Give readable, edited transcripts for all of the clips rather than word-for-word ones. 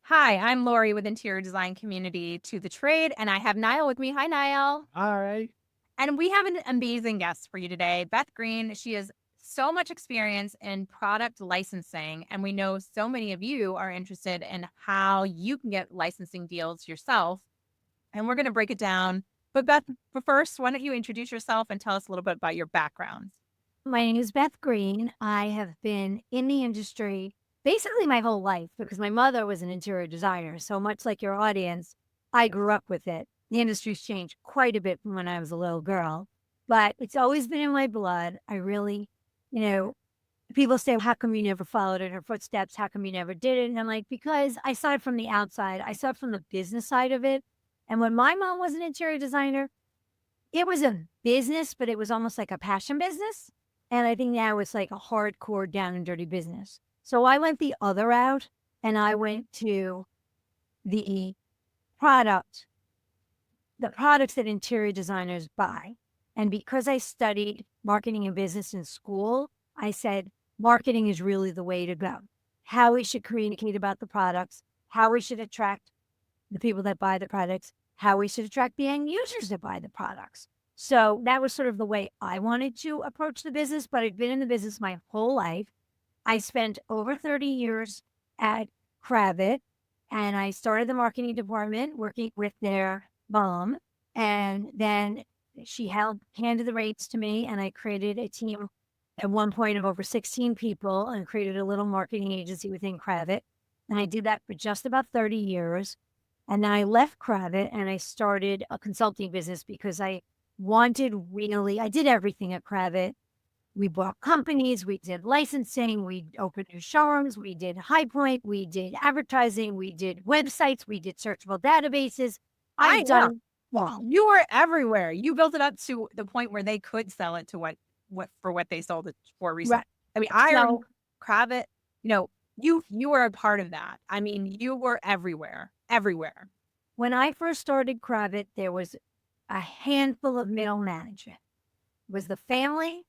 Hi, I'm Laurie with Interior Design Community to the Trade, and I have Nile with me. Hi, Nile. All right. And we have an amazing guest for you today, Beth Greene. She has so much experience in product licensing, and we know so many of you are interested in how you can get licensing deals yourself. And we're going to break it down. But first, why don't you introduce yourself and tell us a little bit about your background? My name is Beth Greene. I have been in the industry basically my whole life because my mother was an interior designer. So much like your audience, I grew up with it. The industry's changed quite a bit from when I was a little girl, but it's always been in my blood. I really, you know, people say, how come you never followed in her footsteps? How come you never did it? And I'm like, because I saw it from the outside, I saw it from the business side of it. And when my mom was an interior designer, it was a business, but it was almost like a passion business. And I think now it's like a hardcore down and dirty business. So I went the other route and I went to the product, the products that interior designers buy. And because I studied marketing and business in school, I said marketing is really the way to go. How we should communicate about the products, how we should attract the people that buy the products, how we should attract the end users that buy the products. So that was sort of the way I wanted to approach the business, but I've been in the business my whole life. I spent over 30 years at Kravet, and I started the marketing department working with their mom. And then handed the reins to me, and I created a team at one point of over 16 people and created a little marketing agency within Kravet. And I did that for just about 30 years. And then I left Kravet and I started a consulting business because I did everything at Kravet. We bought companies, we did licensing, we opened new showrooms, we did High Point, we did advertising, we did websites, we did searchable databases. I I've know. done, well, You were everywhere. You built it up to the point where they could sell it to what they sold it for recently. right. I mean, Iron So Kravit, you were a part of that. I mean, you were everywhere, everywhere. when I first started Kravet, there was a handful of middle management. It was the family,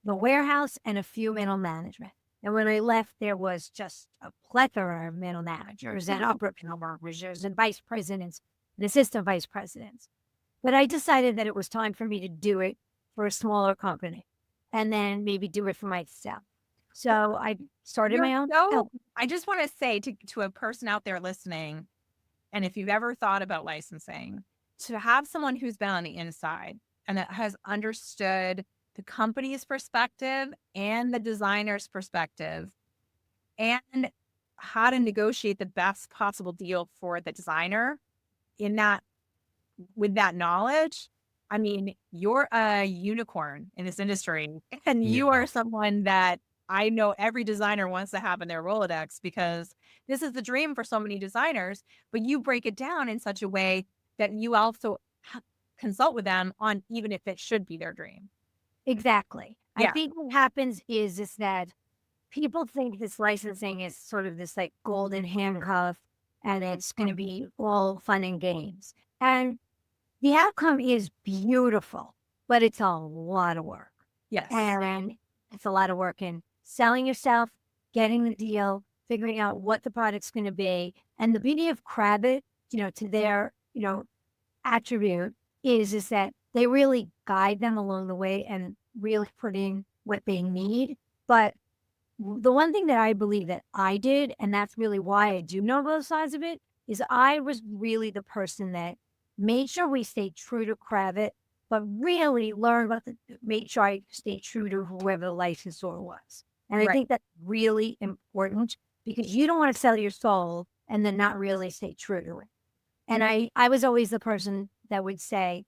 the warehouse, and a few middle management. And when I left, there was just a plethora of middle managers and upper middle managers and vice presidents and assistant vice presidents. But I decided that it was time for me to do it for a smaller company and then maybe do it for myself. So I started You're my own. so I just want to say to a person out there listening, and if you've ever thought about licensing, to have someone who's been on the inside and that has understood the company's perspective and the designer's perspective and how to negotiate the best possible deal for the designer in that with that knowledge, I mean, you're a unicorn in this industry, and you Yeah. are someone that I know every designer wants to have in their Rolodex because this is the dream for so many designers, but you break it down in such a way that you also consult with them on even if it should be their dream. Exactly. I Yeah. think what happens is that people think this licensing is sort of this like golden handcuff and it's going to be all fun and games. And the outcome is beautiful, but it's a lot of work. Yes. And it's a lot of work in selling yourself, getting the deal, figuring out what the product's going to be. And the beauty of Krabbit, to their, attribute is that they really guide them along the way and really put in what they need. But the one thing that I believe that I did, and that's really why I do know both sides of it, is I was really the person that made sure we stayed true to Kravet, but really made sure I stayed true to whoever the licensor was. And I Right. think that's really important because you don't want to sell your soul and then not really stay true to it. And I was always the person that would say,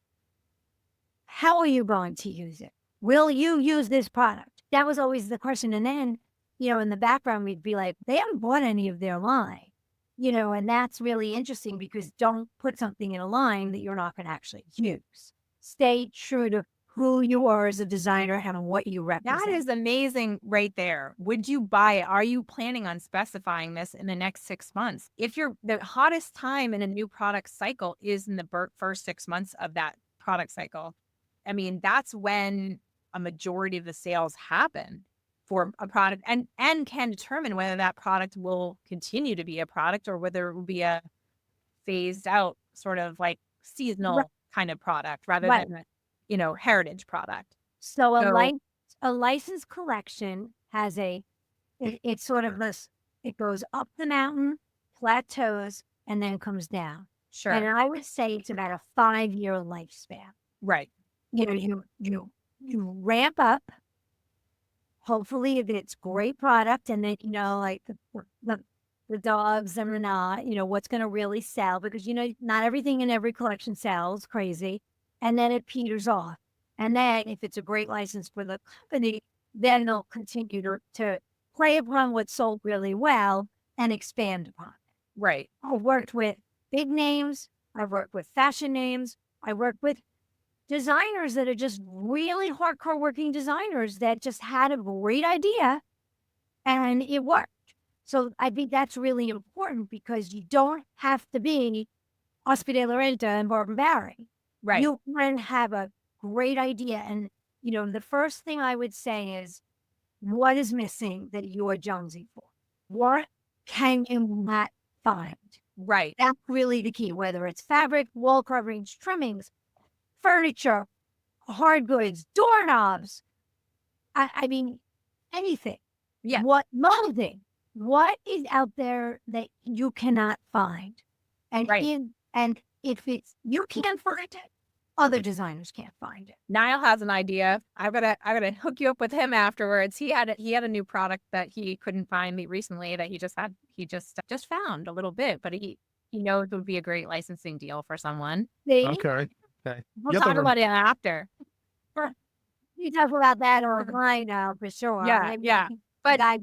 how are you going to use it? Will you use this product? That was always the question. And then, in the background, we'd be like, they haven't bought any of their line, and that's really interesting because don't put something in a line that you're not going to actually use. Stay true to who you are as a designer and what you That represent. is amazing right there. Would you buy it? Are you planning on specifying this in the next 6 months? If you're the hottest time in a new product cycle is in the first 6 months of that product cycle. I mean, that's when a majority of the sales happen. for a product and can determine whether that product will continue to be a product or whether it will be a phased out sort of like Right. seasonal kind of product rather Right. than a, heritage product. So So, a licensed collection has it's sort of this, it goes up the mountain, plateaus, and then comes down. And sure. I would say it's about a 5-year lifespan. Right. You ramp up. Hopefully, if it's great product, and then like the dogs and the not, what's going to really sell, because not everything in every collection sells crazy, and then it peters off. And then if it's a great license for the company, then they'll continue to play upon what sold really well and expand upon it. Right. I've worked with big names. I've worked with fashion names. I work with designers that are just really hardcore working designers that just had a great idea and it worked. So I think that's really important, because you don't have to be Oscar de la Renta and Barbara Barry. Right. You can have a great idea. And, the first thing I would say is, what is missing that you are jonesing for? What can you not find? Right. That's really the key, whether it's fabric, wall coverings, trimmings, furniture, hard goods, doorknobs. I mean, anything. Yeah. What molding? What is out there that you cannot find? And Right. if it's you can't find it, other designers can't find it. Nile has an idea. I gotta hook you up with him afterwards. He had a new product that he couldn't find recently that he just found a little bit, but he knows it would be a great licensing deal for someone. See? Okay. Okay. We'll You have to talk about it after. You talk about that online now for sure. Yeah, yeah. But I,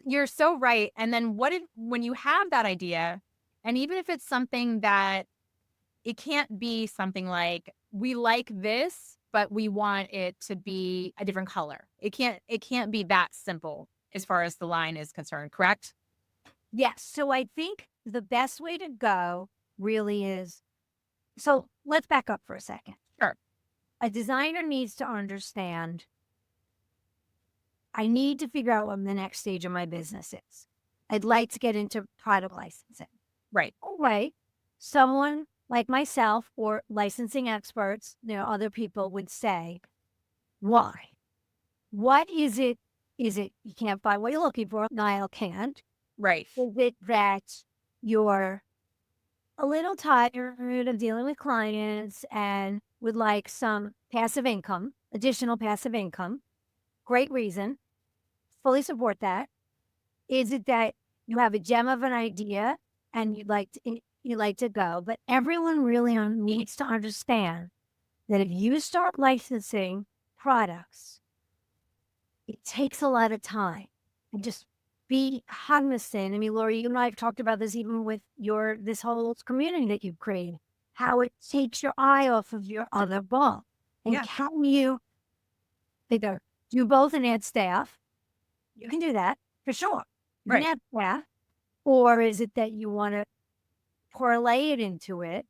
you're so right. And then when you have that idea, and even if it's something that it can't be something like, we like this, but we want it to be a different color. It can't be that simple as far as the line is concerned, correct? yes. So I think the best way to go really is, so let's back up for a second. Sure. A designer needs to understand, I need to figure out what the next stage of my business is. I'd like to get into product licensing. Right. Right. Someone like myself or licensing experts, other people would say, why? What is it? Is it you can't find what you're looking for? Nile can't. Right. Is it that you're a little tired of dealing with clients and would like some passive income, additional passive income? Great reason. Fully support that. Is it that you have a gem of an idea and you'd like to go? But everyone really needs to understand that if you start licensing products, it takes a lot of time. And just be cognizant. I mean, Laurie, you and I have talked about this even with this whole community that you've created, how it takes your eye off of your other ball. And Yeah. can you either do both and add staff? You can do that for sure. You Right. can add staff. Or is it that you want to parlay it into it?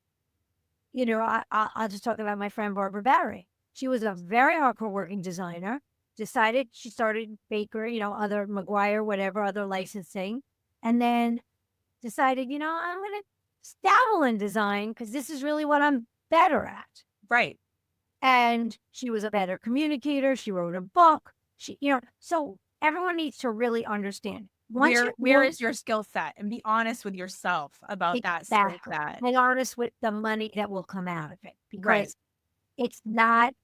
I'll just talk about my friend Barbara Barry. She was a very hardcore working designer. Decided she started Baker, other McGuire, whatever, other licensing. And then decided, I'm going to dabble in design because this is really what I'm better at. Right. And she was a better communicator. She wrote a book. So everyone needs to really understand. Where is your skill set, and be honest with yourself about that skill set. And honest with the money that will come out of it. Because Right. it's not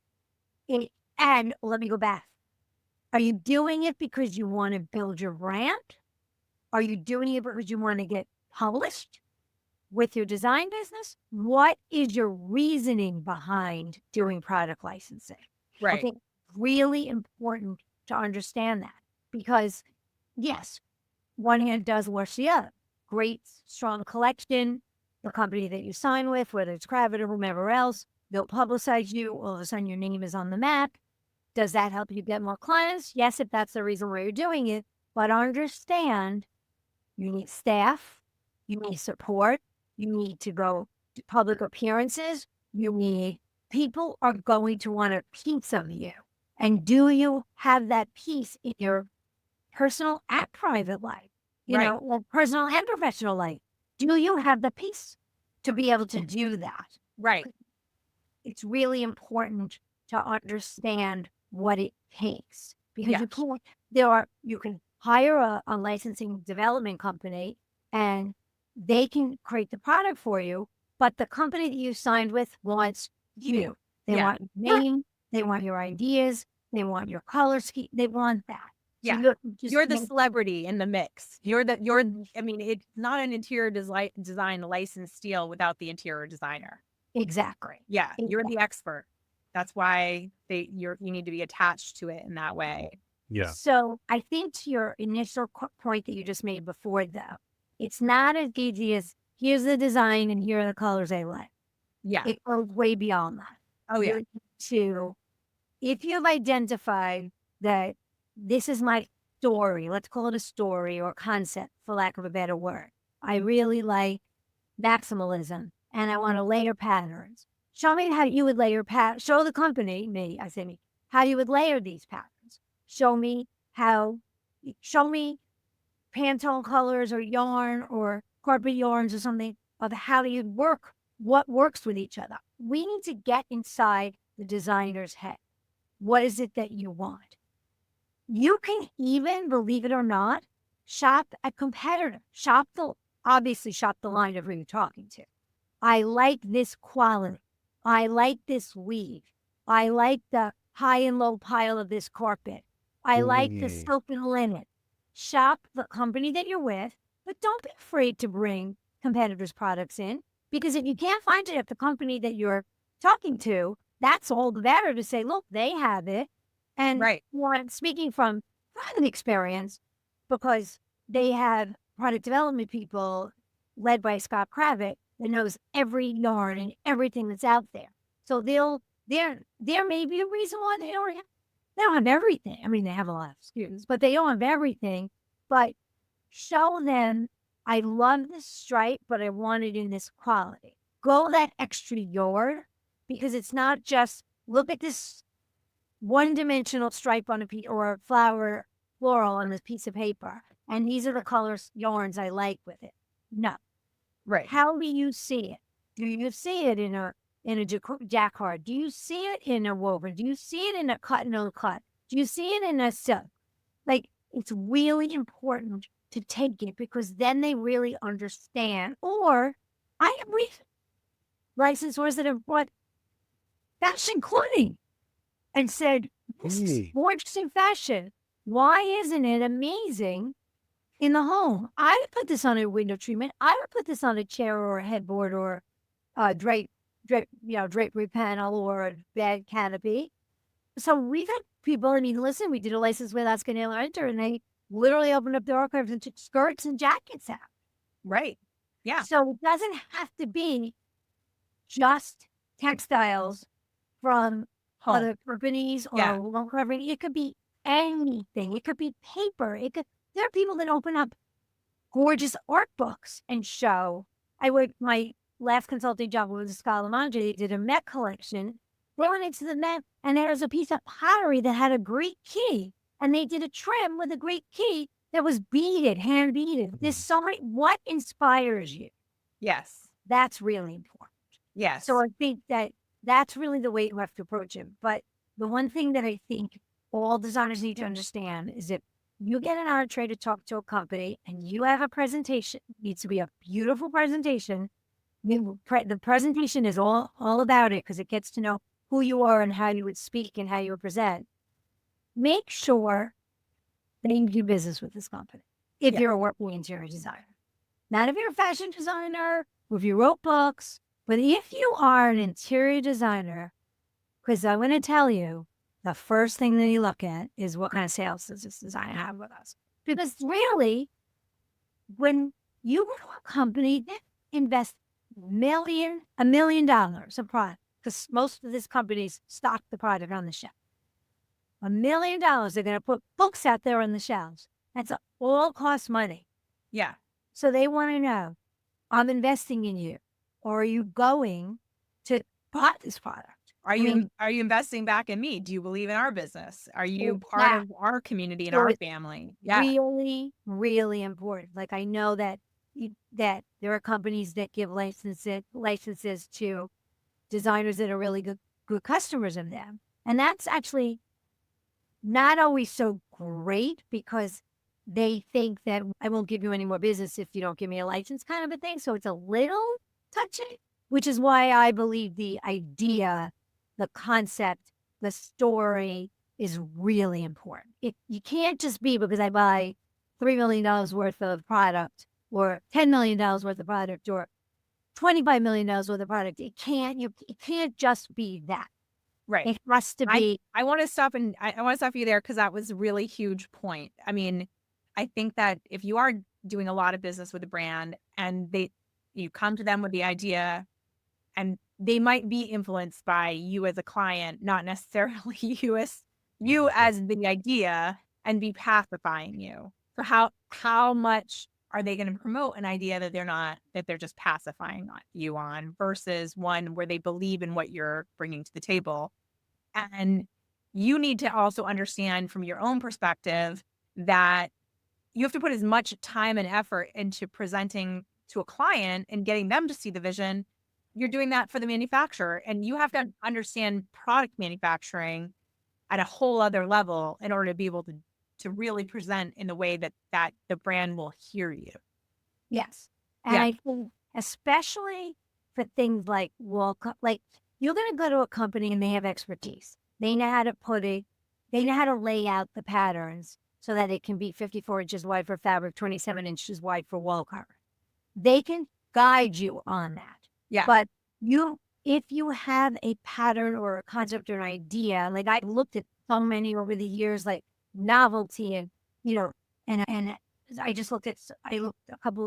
it. And let me go back. Are you doing it because you want to build your brand? Are you doing it because you want to get published with your design business? What is your reasoning behind doing product licensing? Right. I think really important to understand that, because yes, one hand does wash the other. Great, strong collection, the company that you sign with, whether it's Cravat or whomever else, they'll publicize you. All of a sudden your name is on the map. Does that help you get more clients? Yes, if that's the reason why you're doing it. But understand, you need staff, you need support, you need to go to public appearances, people are going to want a piece of you. And do you have that peace in your personal and private life? You Right. know, like personal and professional life. Do you have the peace to be able to do that? Right. It's really important to understand what it takes because Yes. you can hire a licensing development company and they can create the product for you, but the company that you signed with wants you. They Yeah. want your name, they want your ideas, they want your color scheme, they want that. So Yeah. you just You're the make celebrity in the mix. I mean, it's not an interior design licensed deal without the interior designer. exactly. Yeah. You're Exactly. the expert. That's why you need to be attached to it in that way. Yeah. So I think to your initial point that you just made before, though, it's not as easy as here's the design and here are the colors I like. Yeah. It goes way beyond that. Oh, yeah. You need to, if you've identified that this is my story, let's call it a story or concept, for lack of a better word. I really like maximalism and I want to layer patterns. Show me how you would layer show the company, I say me, how you would layer these patterns. Show me show me Pantone colors or yarn or carpet yarns or something of how you work, what works with each other. We need to get inside the designer's head. What is it that you want? You can even, believe it or not, shop a competitor. Obviously shop the line of who you're talking to. I like this quality. I like this weave. I like the high and low pile of this carpet. I like the Mm. silk and linen. Shop the company that you're with, but don't be afraid to bring competitors' products in because if you can't find it at the company that you're talking to, that's all the better to say, look, they have it. And Right. I'm speaking from private experience because they have product development people led by Scott Kravitz that knows every yarn and everything that's out there. So there may be a reason why they don't have everything. I mean, they have a lot of SKUs, but they don't have everything. But show them, I love this stripe, but I want it in this quality. Go that extra yard because it's not just look at this one-dimensional stripe on a piece or a floral on this piece of paper, and these are the colors yarns I like with it. No. Right. How do you see it? Do you see it in a jacquard? Do you see it in a woven? Do you see it in a cut no cut? Do you see it in a silk? Like it's really important to take it because then they really understand. Or I have licensors that have brought fashion clothing and said, this is Hey. gorgeous in fashion. Why isn't it amazing in the home? I would put this on a window treatment. I would put this on a chair or a headboard or drapery panel or a bed canopy. So we've had people, I mean, listen, we did a license with Ask a Nail Enter and they literally opened up their archives and took skirts and jackets out. Right. Yeah. So it doesn't have to be just textiles from Home. other companies or Yeah. local company. It could be anything. It could be paper. There are people that open up gorgeous art books and show. My last consulting job was Scala They did a Met collection, brought it to the Met, and there was a piece of pottery that had a Greek key. And they did a trim with a Greek key that was beaded, hand beaded. There's so many. What inspires you? Yes. That's really important. Yes. So I think that's really the way you have to approach it. But the one thing that I think all designers need to understand is if you get an entree to talk to a company and you have a presentation, it needs to be a beautiful presentation. The presentation is all about it because it gets to know who you are and how you would speak and how you would present. Make sure that you do business with this company if Yeah. you're a working interior designer. Not if you're a fashion designer, or if you wrote books, but if you are an interior designer, because I'm going to tell you, the first thing that you look at is what kind of sales does this designer have with us? Because really, when you go to a company that invests $1 million of product, because most of these companies stock the product on the shelf. $1 million, they're going to put books out there on the shelves. That's all cost money. Yeah. So they want to know, I'm investing in you. Or are you going to buy this product? I mean, are you investing back in me? Do you believe in our business? Are you part exact. of our community and So our it's family? Yeah. really, really important. Like I know that that there are companies that give licenses to designers that are really good customers of them. And that's actually not always so great because they think that I won't give you any more business if you don't give me a license kind of a thing. So it's a little touchy, which is why I believe the idea, the concept, the story is really important. You can't just be because I buy $3 million worth of product or $10 million worth of product or $25 million worth of product. It can't just be that. Right. It has to be. I want to stop and I want to stop you there because that was a really huge point. I mean, I think that if you are doing a lot of business with a brand and you come to them with the idea and they might be influenced by you as a client, not necessarily you as the idea and be pacifying you. For how much are they going to promote an idea that they're just pacifying you on versus one where they believe in what you're bringing to the table. And you need to also understand from your own perspective that you have to put as much time and effort into presenting to a client and getting them to see the vision. You're doing that for the manufacturer, and you have to understand product manufacturing at a whole other level in order to be able to really present in the way that the brand will hear you. Yes. And Yeah, I think especially for things like like you're going to go to a company and they have expertise. They know how to they know how to lay out the patterns so that it can be 54 inches wide for fabric, 27 inches wide for wall cover. They can guide you on that. yeah, But if you have a pattern or a concept or an idea, like I looked at so many over the years, like novelty and, and I just I looked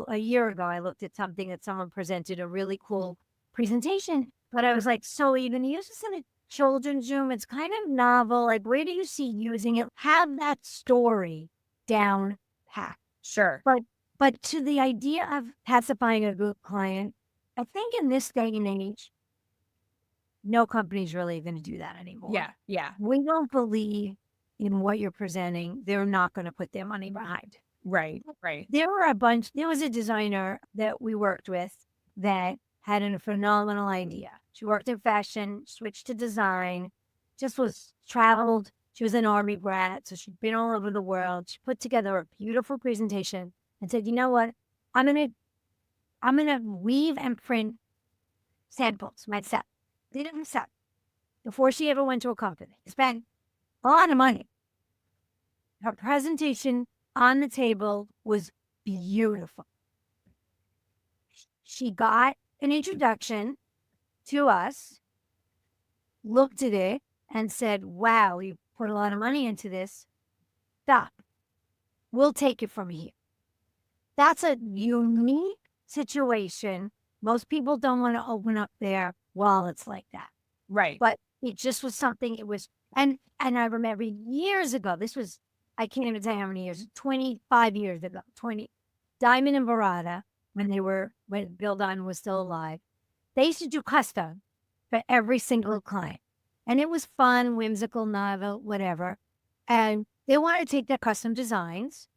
a year ago, I looked at something that someone presented, a really cool presentation, but I was like, so are you going to use this in a children's room? It's kind of novel. Like, where do you see using it? Have that story down pat. sure. But to the idea of pacifying a good client, I think in this day and age, no company's really going to do that anymore. Yeah, yeah, We don't believe in what you're presenting. They're not going to put their money behind. right, right. There was a designer that we worked with that had a phenomenal idea. She worked in fashion, switched to design, just was traveled. She was an army brat, so she'd been all over the world. She put together a beautiful presentation and said, you know what? I'm gonna weave and print samples myself. Did it myself before she ever went to a company. Spent a lot of money. Her presentation on the table was beautiful. She got an introduction to us, looked at it, and said, wow, you put a lot of money into this. Stop. We'll take it from here. That's a unique situation. Most people don't want to open up their wallets like that. Right. But it just was something, it was, and I remember years ago, this was, I can't even tell you how many years, 25 years ago, 20, Diamond and Barada, when Bill Diamond was still alive, they used to do custom for every single client. And it was fun, whimsical, novel, whatever. And they wanted to take their custom designs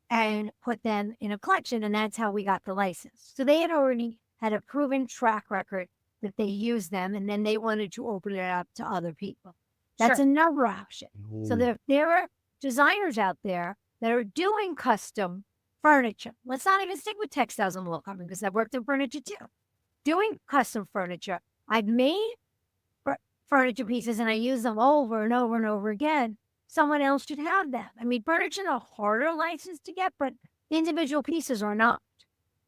and put them in a collection. And that's how we got the license. So they had already had a proven track record that they used them. And then they wanted to open it up to other people. That's Sure. another option. So there are designers out there that are doing custom furniture. Let's not even stick with textiles and wool carving because I've worked in furniture too. Doing custom furniture. I've made furniture pieces and I use them over and over and over again. Someone else should have them. I mean, furniture is a harder license to get, but individual pieces are not.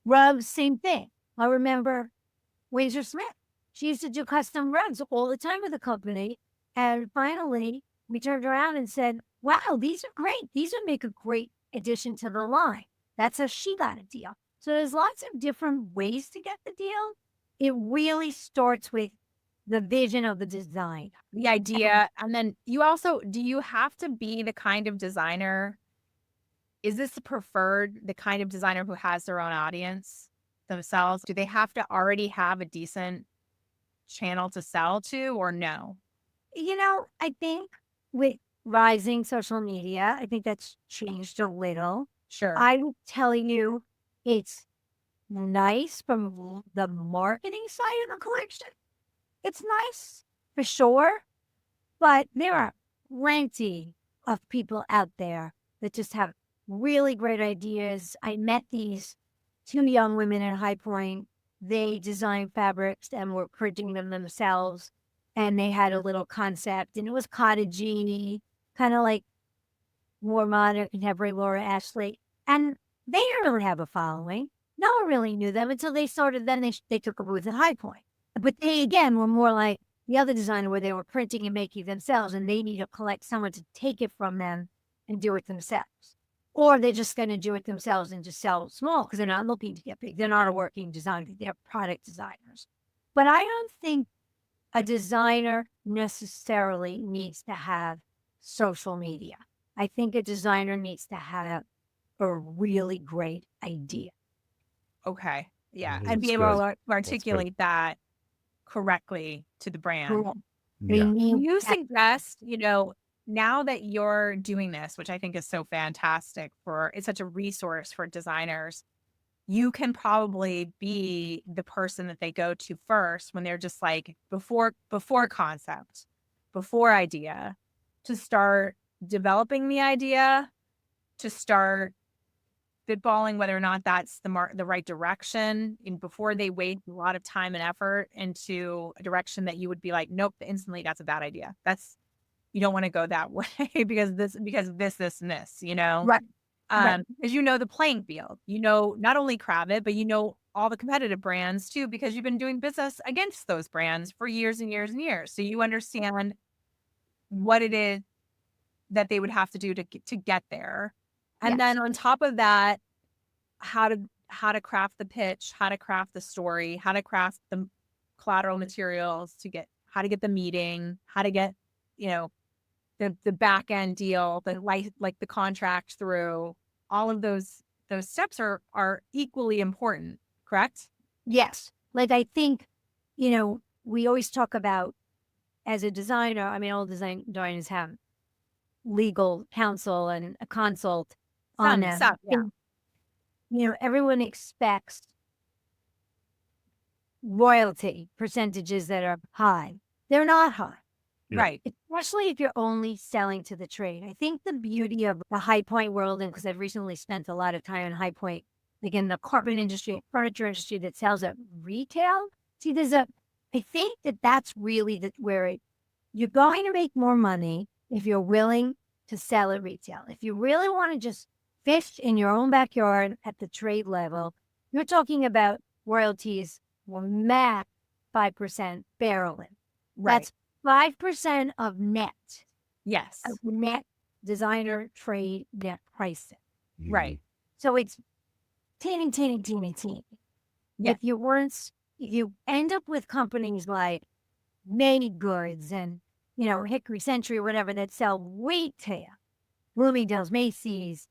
Rugs, same thing. I remember Windsor Smith. She used to do custom rugs all the time with the company. And finally, we turned around and said, wow, these are great. These would make a great addition to the line. That's how she got a deal. So there's lots of different ways to get the deal. It really starts with the vision of the design. The idea. And then do you have to be the kind of designer? Is this the kind of designer who has their own audience themselves? Do they have to already have a decent channel to sell to, or no? I think with rising social media, I think that's changed a little. Sure. I will tell you, it's nice from the marketing side of the collection. It's nice for sure, but there are plenty of people out there that just have really great ideas. I met these two young women at High Point. They designed fabrics and were printing them themselves. And they had a little concept, and it was cottagey, kind of like more modern contemporary Laura Ashley. And they didn't really have a following. No one really knew them until they started. Then they took a booth at High Point. But they, again, were more like the other designer where they were printing and making themselves, and they need to collect someone to take it from them and do it themselves. Or they're just going to do it themselves and just sell small because they're not looking to get big. They're not a working designer. They're product designers. But I don't think a designer necessarily needs to have social media. I think a designer needs to have a really great idea. Okay. Yeah. That's And be able good. to That's good. articulate that correctly to the brand. Cool. Yeah. You suggest, now that you're doing this, which I think is so fantastic it's such a resource for designers, you can probably be the person that they go to first when they're just like before concept, before idea, to start developing the idea, to start spitballing whether or not that's the right direction, and before they waste a lot of time and effort into a direction that you would be like, nope, instantly that's a bad idea. You don't want to go that way because this, and this, Right. As the playing field, not only Kravit, but all the competitive brands too, because you've been doing business against those brands for years and years and years. So you understand what it is that they would have to do to get there. And Yes. then on top of that, how to craft the pitch, how to craft the story, how to craft the collateral materials how to get the meeting, how to get, the back end deal, like the contract through. All of those steps are equally important, correct? Yes. Like I think, we always talk about as a designer, I mean, all designers have legal counsel and a consult on them. Yeah. Everyone expects royalty percentages that are high. They're not high. Yeah. Right. Especially if you're only selling to the trade. I think the beauty of the High Point world, and because I've recently spent a lot of time in High Point, like in the carpet industry, furniture industry that sells at retail. See, I think that's really where you're going to make more money if you're willing to sell at retail. If you really want to just fish in your own backyard at the trade level, you're talking about royalties will max 5% barreling. Right. That's 5% of net. Yes. Of net designer trade net pricing. Right. So it's teeny. Yeah. If you end up with companies like Made Goods and, Hickory Century or whatever that sell retail, Bloomingdale's, Macy's,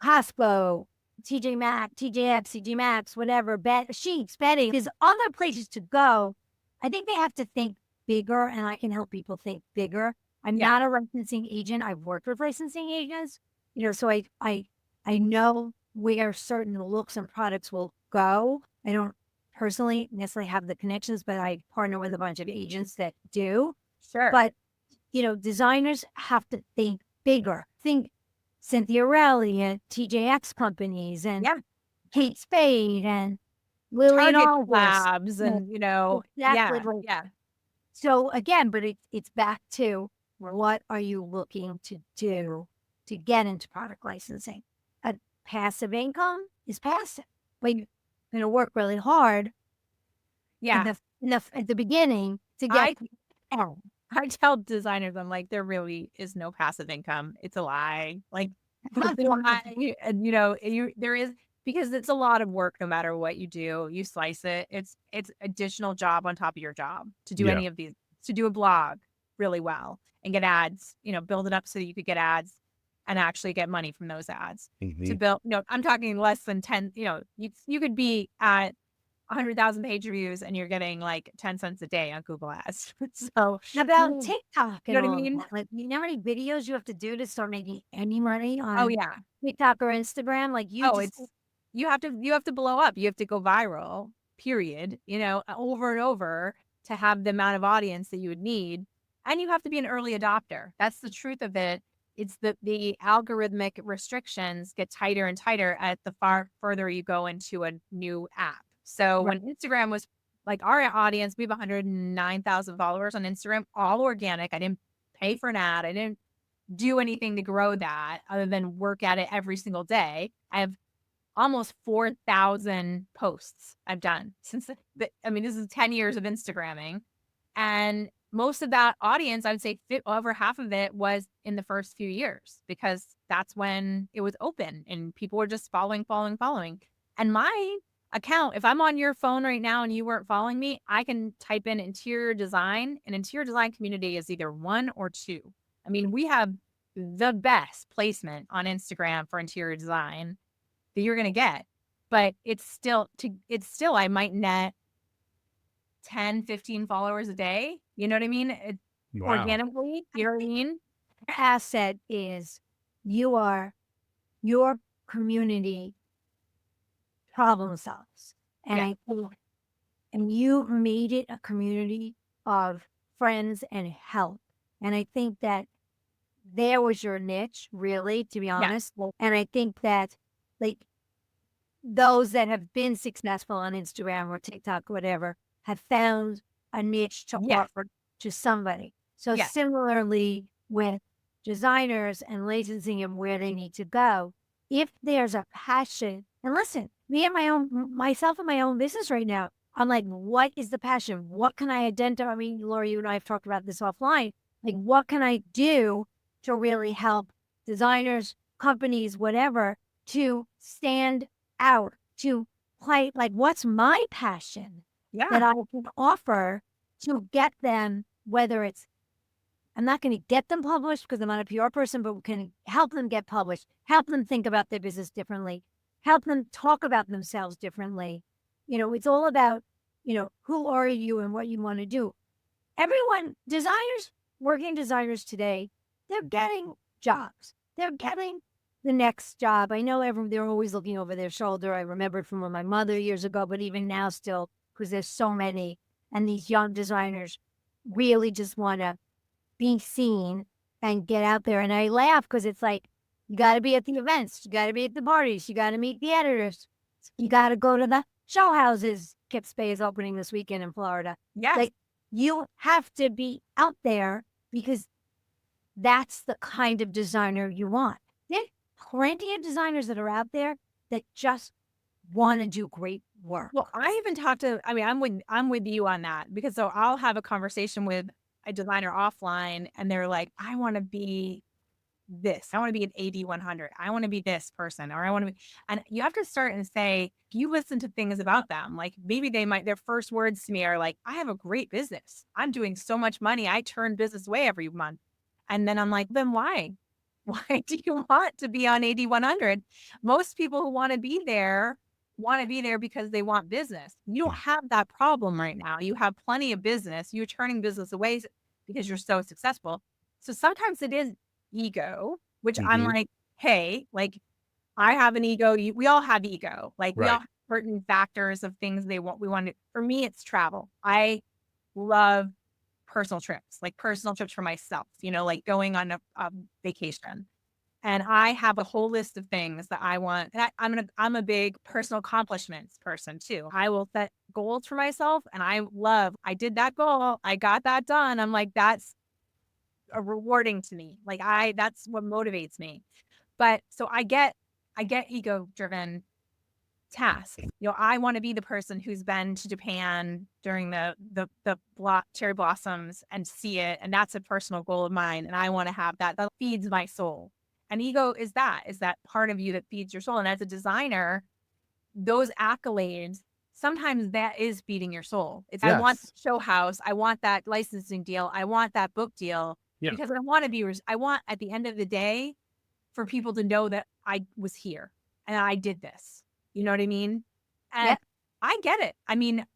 Costco, TJ Maxx, TJX, CJ Maxx, whatever, Sheets, Betty, there's other places to go. I think they have to think bigger, and I can help people think bigger. I'm not a licensing agent. I've worked with licensing agents, so I know where certain looks and products will go. I don't personally necessarily have the connections, but I partner with a bunch of agents that do. Sure. But, designers have to think bigger. Think Cynthia Rowley and TJX companies and Kate Spade and Lily and Target August. labs and, Exactly. yeah. So again, but it's back to what are you looking to do to get into product licensing? A passive is passive. But you're going to work really hard. Yeah. At the beginning to get. I tell designers, I'm like, there really is no passive income. It's a lie. Like, and there is, because it's a lot of work. No matter what you do, you slice it. It's additional job on top of your job to do any of these, to do a blog really well and get ads. Build it up so that you could get ads and actually get money from those ads. To build, I'm talking less than 10. You could be at 100,000 page views and you're getting like 10 cents a day on Google Ads. So, About you TikTok know and what I all of mean? that. Like, you know how many videos you have to do to start making any money Oh, on yeah. TikTok or Instagram? Like, you Oh, just it's you have to blow up. You have to go viral, period, over and over to have the amount of audience that you would need. And you have to be an early adopter. That's the truth of it. It's the algorithmic restrictions get tighter and tighter at the far further you go into a new app. So right, when Instagram was like our audience, we have 109,000 followers on Instagram, all organic. I didn't pay for an ad. I didn't do anything to grow that other than work at it every single day. I have almost 4,000 posts I've done since this is 10 years of Instagramming. And most of that audience, I would say over half of it was in the first few years because that's when it was open and people were just following, following, following. And my account, if I'm on your phone right now and you weren't following me, I can type in interior design. And interior design community is either 1 or 2. I mean, we have the best placement on Instagram for interior design that you're going to get, but it's still I might net 10, 15 followers a day. You know what I mean? Wow. Organically, you know what I mean? asset is you are your community problem solves. And Yeah. I think, and you made it a community of friends and help. And I think that there was your niche, really, to be Yeah. honest. And I think that, like, those that have been successful on Instagram or TikTok or whatever have found a niche to Yes. offer to somebody. So Yes. similarly with designers and licensing and where they need to go, if there's a passion, and listen, myself and my own business right now, I'm like, what is the passion? What can I identify? I mean, Laura, you and I have talked about this offline. Like, what can I do to really help designers, companies, whatever, to stand out, to play, like, what's my passion that Yeah. I can offer to get them, whether it's, I'm not going to get them published because I'm not a PR person, but we can help them get published, help them think about their business differently, help them talk about themselves differently. It's all about, who are you and what you want to do. Everyone, working designers today, they're getting jobs. They're getting the next job. I know they're always looking over their shoulder. I remembered from my mother years ago, but even now still, because there's so many. And these young designers really just want to be seen and get out there. And I laugh because it's like, you got to be at the events. You got to be at the parties. You got to meet the editors. You got to go to the show houses. Kip Spade is opening this weekend in Florida. Yes. Like, you have to be out there because that's the kind of designer you want. There's plenty of designers that are out there that just want to do great work. Well, I even talked to, I mean, I'm with you on that because so I'll have a conversation with a designer offline and they're like, I want to be this. I want to be an AD 100. I want to be this person, or I want to be, and you have to start and say, you listen to things about them. Like maybe their first words to me are like, I have a great business. I'm doing so much money. I turn business away every month. And then I'm like, then why? Why do you want to be on AD 100? Most people who want to be there because they want business. You don't have that problem right now. You have plenty of business. You're turning business away because you're so successful. So sometimes it is ego, which I'm like, hey, like I have an ego. We all have ego. Like we all Right. have certain factors of things we want to, for me, it's travel. I love personal trips for myself, like going on a vacation. And I have a whole list of things that I want. And I'm a big personal accomplishments person too. I will set goals for myself and I did that goal. I got that done. I'm like, that's rewarding to me. Like that's what motivates me. But so I get ego driven tasks. I want to be the person who's been to Japan during the cherry blossoms and see it. And that's a personal goal of mine. And I want to have that. That feeds my soul. And ego is that part of you that feeds your soul. And as a designer, those accolades, sometimes that is feeding your soul. It's I want the Yes. show house. I want that licensing deal. I want that book deal Yeah. because I want at the end of the day for people to know that I was here and I did this. You know what I mean? And Yep. I get it. I mean,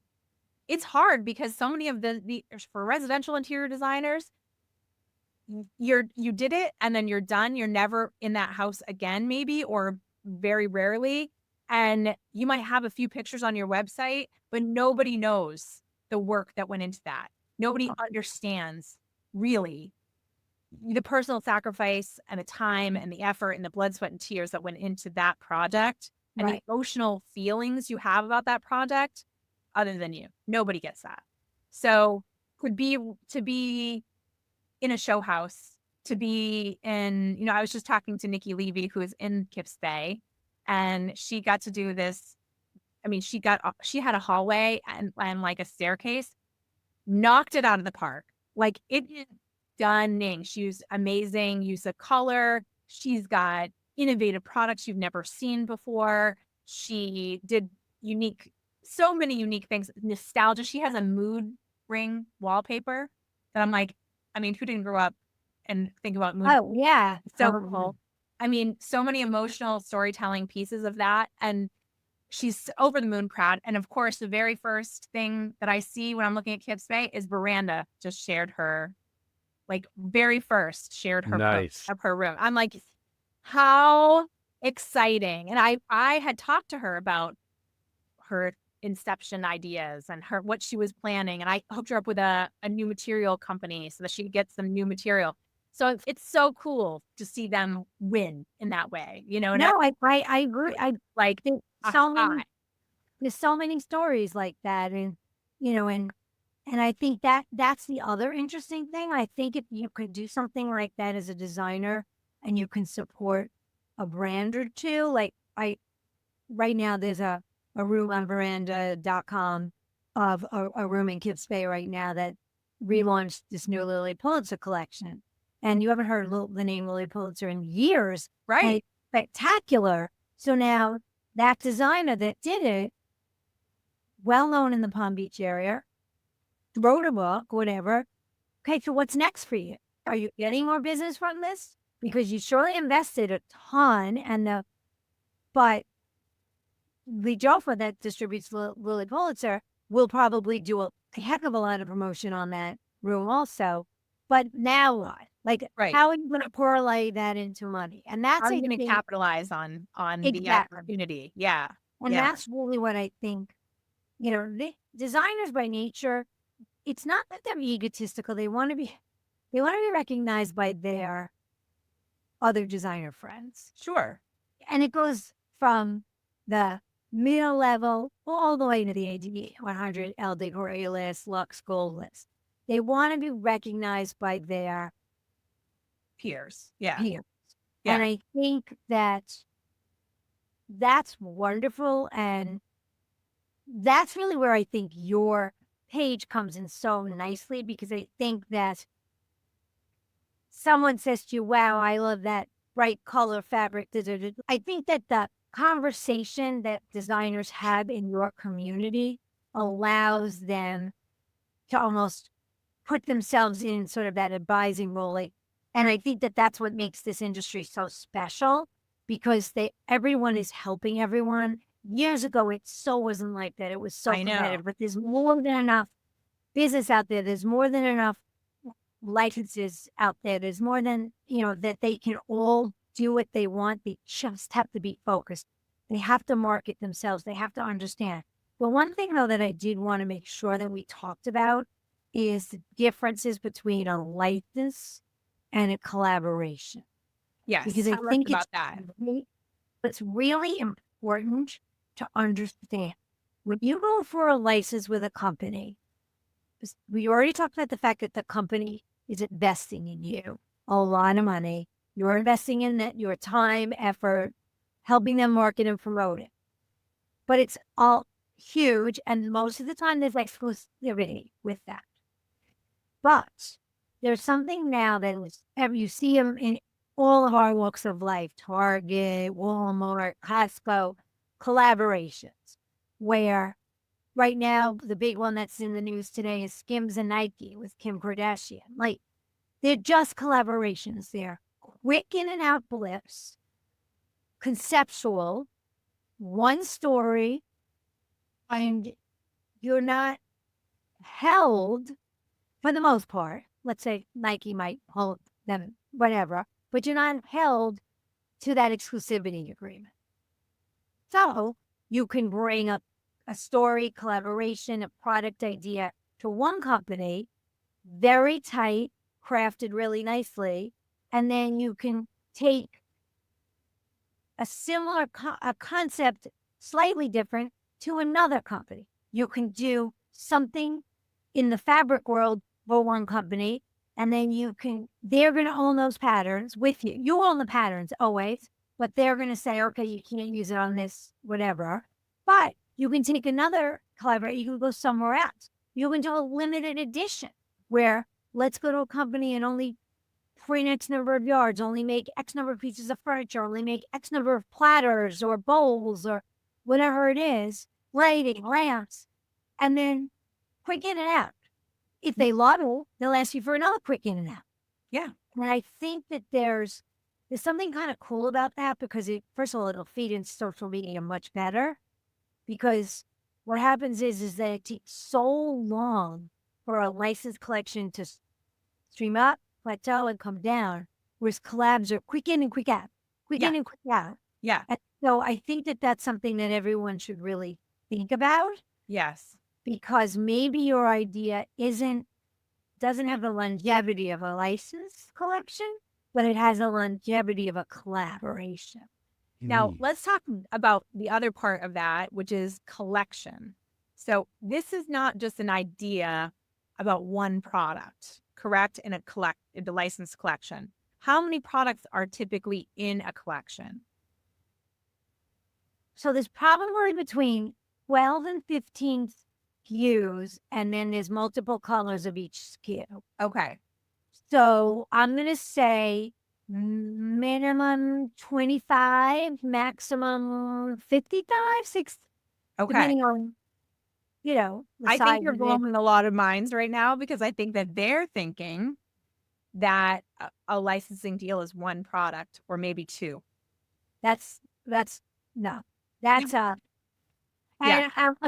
it's hard because so many of the for residential interior designers, you did it and then you're done. You're never in that house again, maybe, or very rarely. And you might have a few pictures on your website, but nobody knows the work that went into that. Nobody understands really the personal sacrifice and the time and the effort and the blood, sweat, and tears that went into that project and the Right. emotional feelings you have about that project other than you. Nobody gets that. So to be in a show house, to be in, I was just talking to Nikki Levy, who is in Kips Bay, and she got to do this. I mean, she had a hallway and like a staircase, knocked it out of the park. Like it is stunning. She used amazing use of color. She's got innovative products you've never seen before. She did so many unique things. Nostalgia. She has a mood ring wallpaper that I'm like, I mean, who didn't grow up and think about mood? Oh, yeah. So cool. I mean, so many emotional storytelling pieces of that. And she's over the moon proud. And of course, the very first thing that I see when I'm looking at Kips Bay is Veranda just shared her, like very first shared her post Nice. of her room. I'm like, how exciting. And I had talked to her about her inception ideas and what she was planning. And I hooked her up with a new material company so that she could get some new material. So it's so cool to see them win in that way, And No, I agree. I like, think there's so many stories like that. And, and I think that's the other interesting thing. I think if you could do something like that as a designer and you can support a brand or two, like right now there's a room on veranda.com of a room in Kips Bay right now that relaunched this new Lily Pulitzer collection. And you haven't heard the name Lily Pulitzer in years. right. And it's spectacular. So now that designer that did it, well known in the Palm Beach area, wrote a book, whatever. Okay, so what's next for you? Are you getting more business from this? Because you surely invested a ton, but Lee Joffa that distributes Lily Pulitzer will probably do a heck of a lot of promotion on that room also. But now what? Like, Right. how are you going to parlay that into money? And that's How are you going to capitalize on Exactly. the opportunity? Yeah. And that's really what I think, the designers by nature, it's not that they're egotistical. They want to be recognized by their other designer friends. Sure. And it goes from the middle level all the way to the AD 100 El Decore list, Lux Gold list. They want to be recognized by their peers. Yeah. peers. Yeah. And I think that's wonderful. And that's really where I think your page comes in so nicely, because I think that someone says to you, wow, I love that bright color fabric. I think that the conversation that designers have in your community allows them to almost put themselves in sort of that advising role. And I think that that's what makes this industry so special, because everyone is helping everyone. Years ago, it so wasn't like that. It was so competitive, but there's more than enough business out there. There's more than enough licenses out there. There's more than, that they can all do what they want. They just have to be focused. They have to market themselves. They have to understand. But one thing, though, that I did want to make sure that we talked about is the differences between a license and a collaboration. Yes, because I think it's really important to understand when you go for a license with a company. We already talked about the fact that the company is investing in you a lot of money. You're investing in that, your time, effort, helping them market and promote it. But it's all huge, and most of the time there's exclusivity with that. But there's something now that you see them in all of our walks of life, Target, Walmart, Costco, collaborations, where right now the big one that's in the news today is Skims and Nike with Kim Kardashian. Like, they're just collaborations. They're quick in and out blips, conceptual, one story, And you're not held, for the most part. Let's say Nike might hold them, whatever, but you're not held to that exclusivity agreement. So you can bring up a story, collaboration, a product idea to one company, very tight, crafted really nicely, and then you can take a similar a concept, slightly different, to another company. You can do something in the fabric world for one company, and then they're going to own those patterns with you. You own the patterns always, but they're going to say, okay, you can't use it on this, whatever. But you can take another collaborate. You can go somewhere else. You can do a limited edition where let's go to a company and only print X number of yards, only make X number of pieces of furniture, only make X number of platters or bowls or whatever it is, lighting, lamps, and then quick in and out. If they lotto, they'll ask you for another quick in and out. Yeah. And I think that there's something kind of cool about that because first of all, it'll feed into social media much better because what happens is that it takes so long for a licensed collection to stream up, plateau, and come down, whereas collabs are quick in and quick out, quick in and quick out. Yeah. And so I think that that's something that everyone should really think about. Yes. Because maybe your idea doesn't have the longevity of a licensed collection, but it has a longevity of a collaboration. Now, let's talk about the other part of that, which is collection. So this is not just an idea about one product, correct? In the licensed collection. How many products are typically in a collection? So there's probably between 12 and 15 SKUs, and then there's multiple colors of each SKU. Okay. So I'm going to say minimum 25, maximum 55, 60, Okay. depending on, the I size think you're of it. blowing a lot of minds right now because I think that they're thinking that a licensing deal is one product or maybe two. That's no. That's Yeah.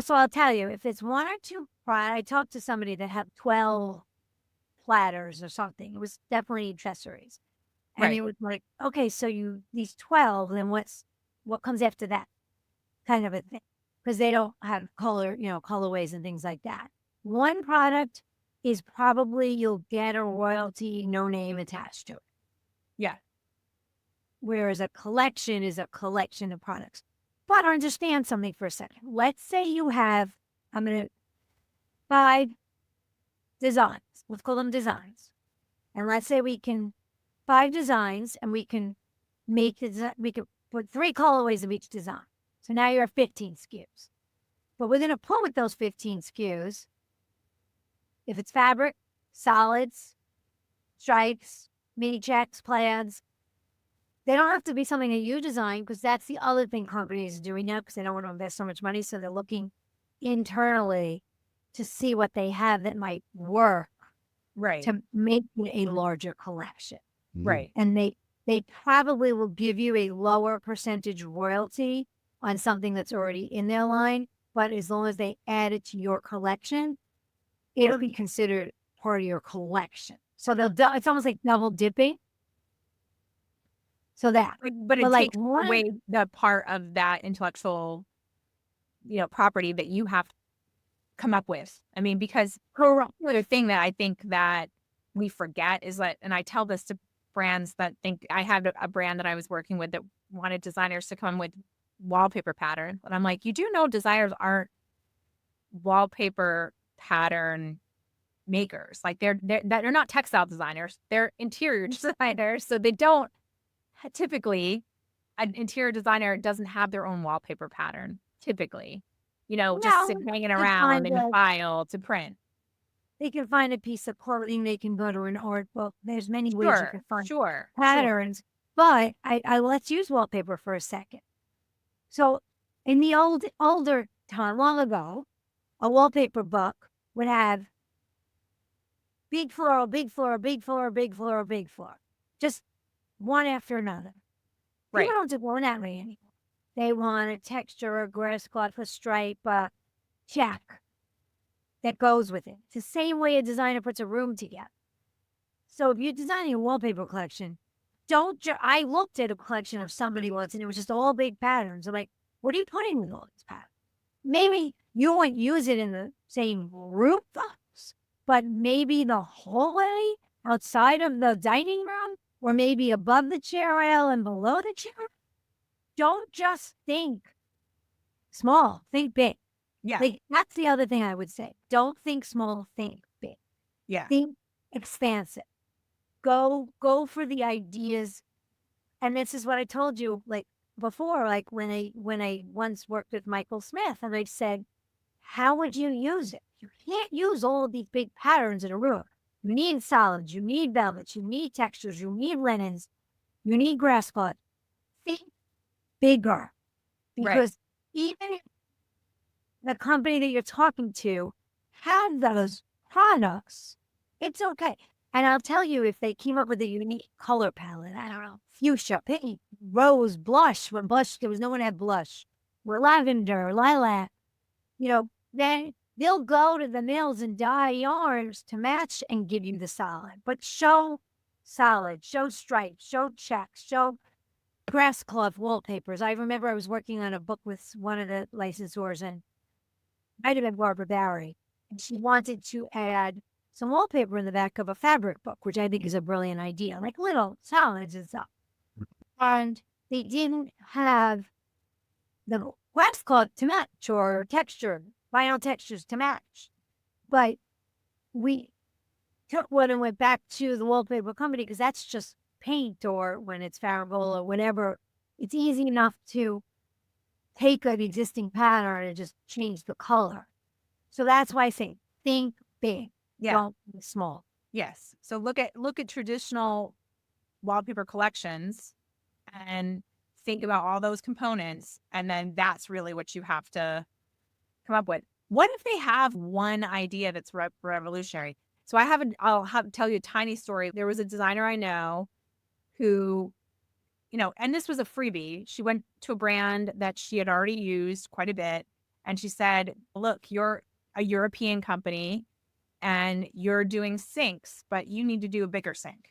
so I'll tell you, if it's one or two, I talked to somebody that had 12 platters or something. It was definitely accessories. And Right. it was like, okay, so these 12, then what comes after that? Kind of a thing. Because they don't have colorways and things like that. One product is probably you'll get a royalty, no name attached to it. Yeah. Whereas a collection is a collection of products. But understand something for a second. Let's say you have, 5 designs. Let's call them designs. And let's say 5 designs, and we can put 3 colorways of each design. So now you're at 15 SKUs. But within a pull with those 15 SKUs, if it's fabric, solids, stripes, mini checks, plaids, they don't have to be something that you design because that's the other thing companies are doing now because they don't want to invest so much money. So they're looking internally to see what they have that might work Right. to make it a larger collection. Right. And they probably will give you a lower percentage royalty on something that's already in their line. But as long as they add it to your collection, it'll be considered part of your collection. So it's almost like double dipping. So that, but it takes away the part of that intellectual, property that you have come up with. I mean, because the other thing that I think that we forget is that, and I tell this to brands that think I had a brand that I was working with that wanted designers to come with wallpaper pattern. But I'm like, you do know designers aren't wallpaper pattern makers. Like they're not textile designers. They're interior designers. So they don't typically, an interior designer doesn't have their own wallpaper pattern typically, just hanging around in a file to print. They can find a piece of clothing. They can go to an art book. There's many ways you can find patterns. But I let's use wallpaper for a second. So in the older time, long ago, a wallpaper book would have big floral, big floral, big floral, big floral, big floral. Just one after another. Right. People don't do that way anymore. They want a texture, a grass cloth, a stripe, check that goes with it. It's the same way a designer puts a room together. So if you're designing a wallpaper collection, I looked at a collection of somebody once and it was just all big patterns. I'm like, what are you putting with all these patterns? Maybe you won't use it in the same room, but maybe the hallway outside of the dining room, or maybe above the chair rail and below the chair. Don't just think small, think big. Yeah. Like, that's the other thing I would say. Don't think small, think big. Yeah. Think expansive. Go for the ideas. And this is what I told you, like before, like when I once worked with Michael Smith, and I said, how would you use it? You can't use all of these big patterns in a room. You need solids, you need velvets, you need textures, you need linens, you need grass cloth. Think bigger. Because even if the company that you're talking to have those products, it's okay. And I'll tell you, if they came up with a unique color palette, I don't know, fuchsia, pink, rose, blush, when blush, there was no one had blush, or lavender, lilac, then they'll go to the mills and dye yarns to match and give you the solid. But show solid, show stripes, show checks, show grass cloth wallpapers. I remember I was working on a book with one of the licensors, and might have been Barbara Barry, and she wanted to add some wallpaper in the back of a fabric book, which I think is a brilliant idea, like little solids and stuff. And they didn't have the wax cloth to match, or texture, vinyl textures to match. But we took one and went back to the wallpaper company, because that's just paint, or when it's Faribault or whatever, it's easy enough to take an existing pattern and just change the color. So that's why I say think big, don't think small. Yes. So look at traditional wallpaper collections and think about all those components, and then that's really what you have to come up with. What if they have one idea that's revolutionary? So I'll tell you a tiny story. There was a designer I know who, and this was a freebie. She went to a brand that she had already used quite a bit, and she said, look, you're a European company and you're doing sinks, but you need to do a bigger sink.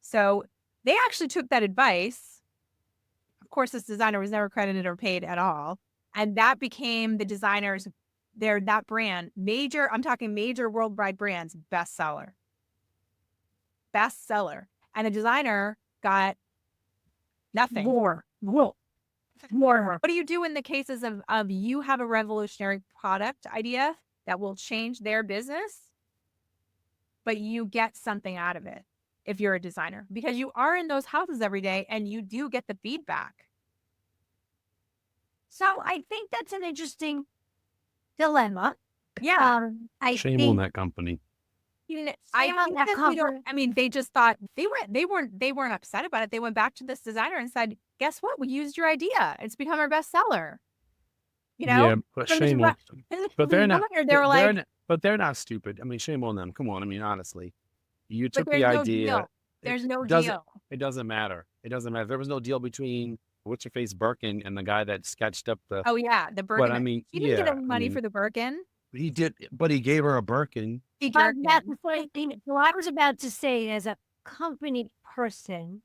So they actually took that advice. Of course, this designer was never credited or paid at all. And that became the designer's, that brand, I'm talking major worldwide brands, bestseller. And the designer got nothing. More. What do you do in the cases of you have a revolutionary product idea that will change their business, but you get something out of it if you're a designer? Because you are in those houses every day and you do get the feedback. So I think that's an interesting dilemma. Yeah. Shame on that company. They just thought they weren't upset about it. They went back to this designer and said, guess what? We used your idea. It's become our bestseller. Yeah, but shame on them. But they're not. But they're not stupid. I mean, shame on them. Come on. I mean, honestly, you took the idea. There's no deal. It doesn't matter. It doesn't matter. There was no deal between what's your face Birkin and the guy that sketched up the. Oh yeah, the Birkin. But I mean, he didn't get any money for the Birkin. He did, but he gave her a Birkin. But that's the funny thing. So I was about to say, as a company person,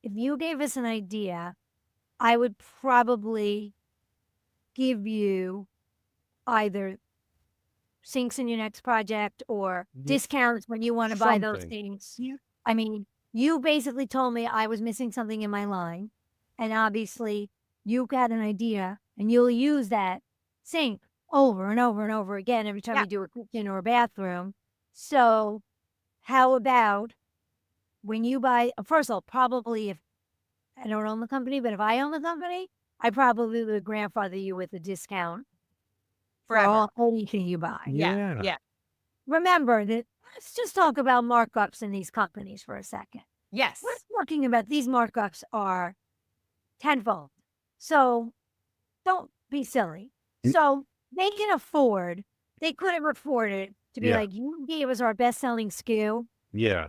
if you gave us an idea, I would probably give you either sinks in your next project or discounts when you want to buy those things. Yeah. I mean, you basically told me I was missing something in my line, and obviously you got an idea and you'll use that sink over and over and over again every time you do a kitchen or a bathroom. So how about when you buy, first of all, probably if I don't own the company, but if I own the company, I probably would grandfather you with a discount forever for anything you buy. Yeah. Remember that, let's just talk about markups in these companies for a second. Yes. We're talking about these markups are tenfold. So don't be silly. So they could have afforded to be like, you gave us our best-selling SKU. Yeah.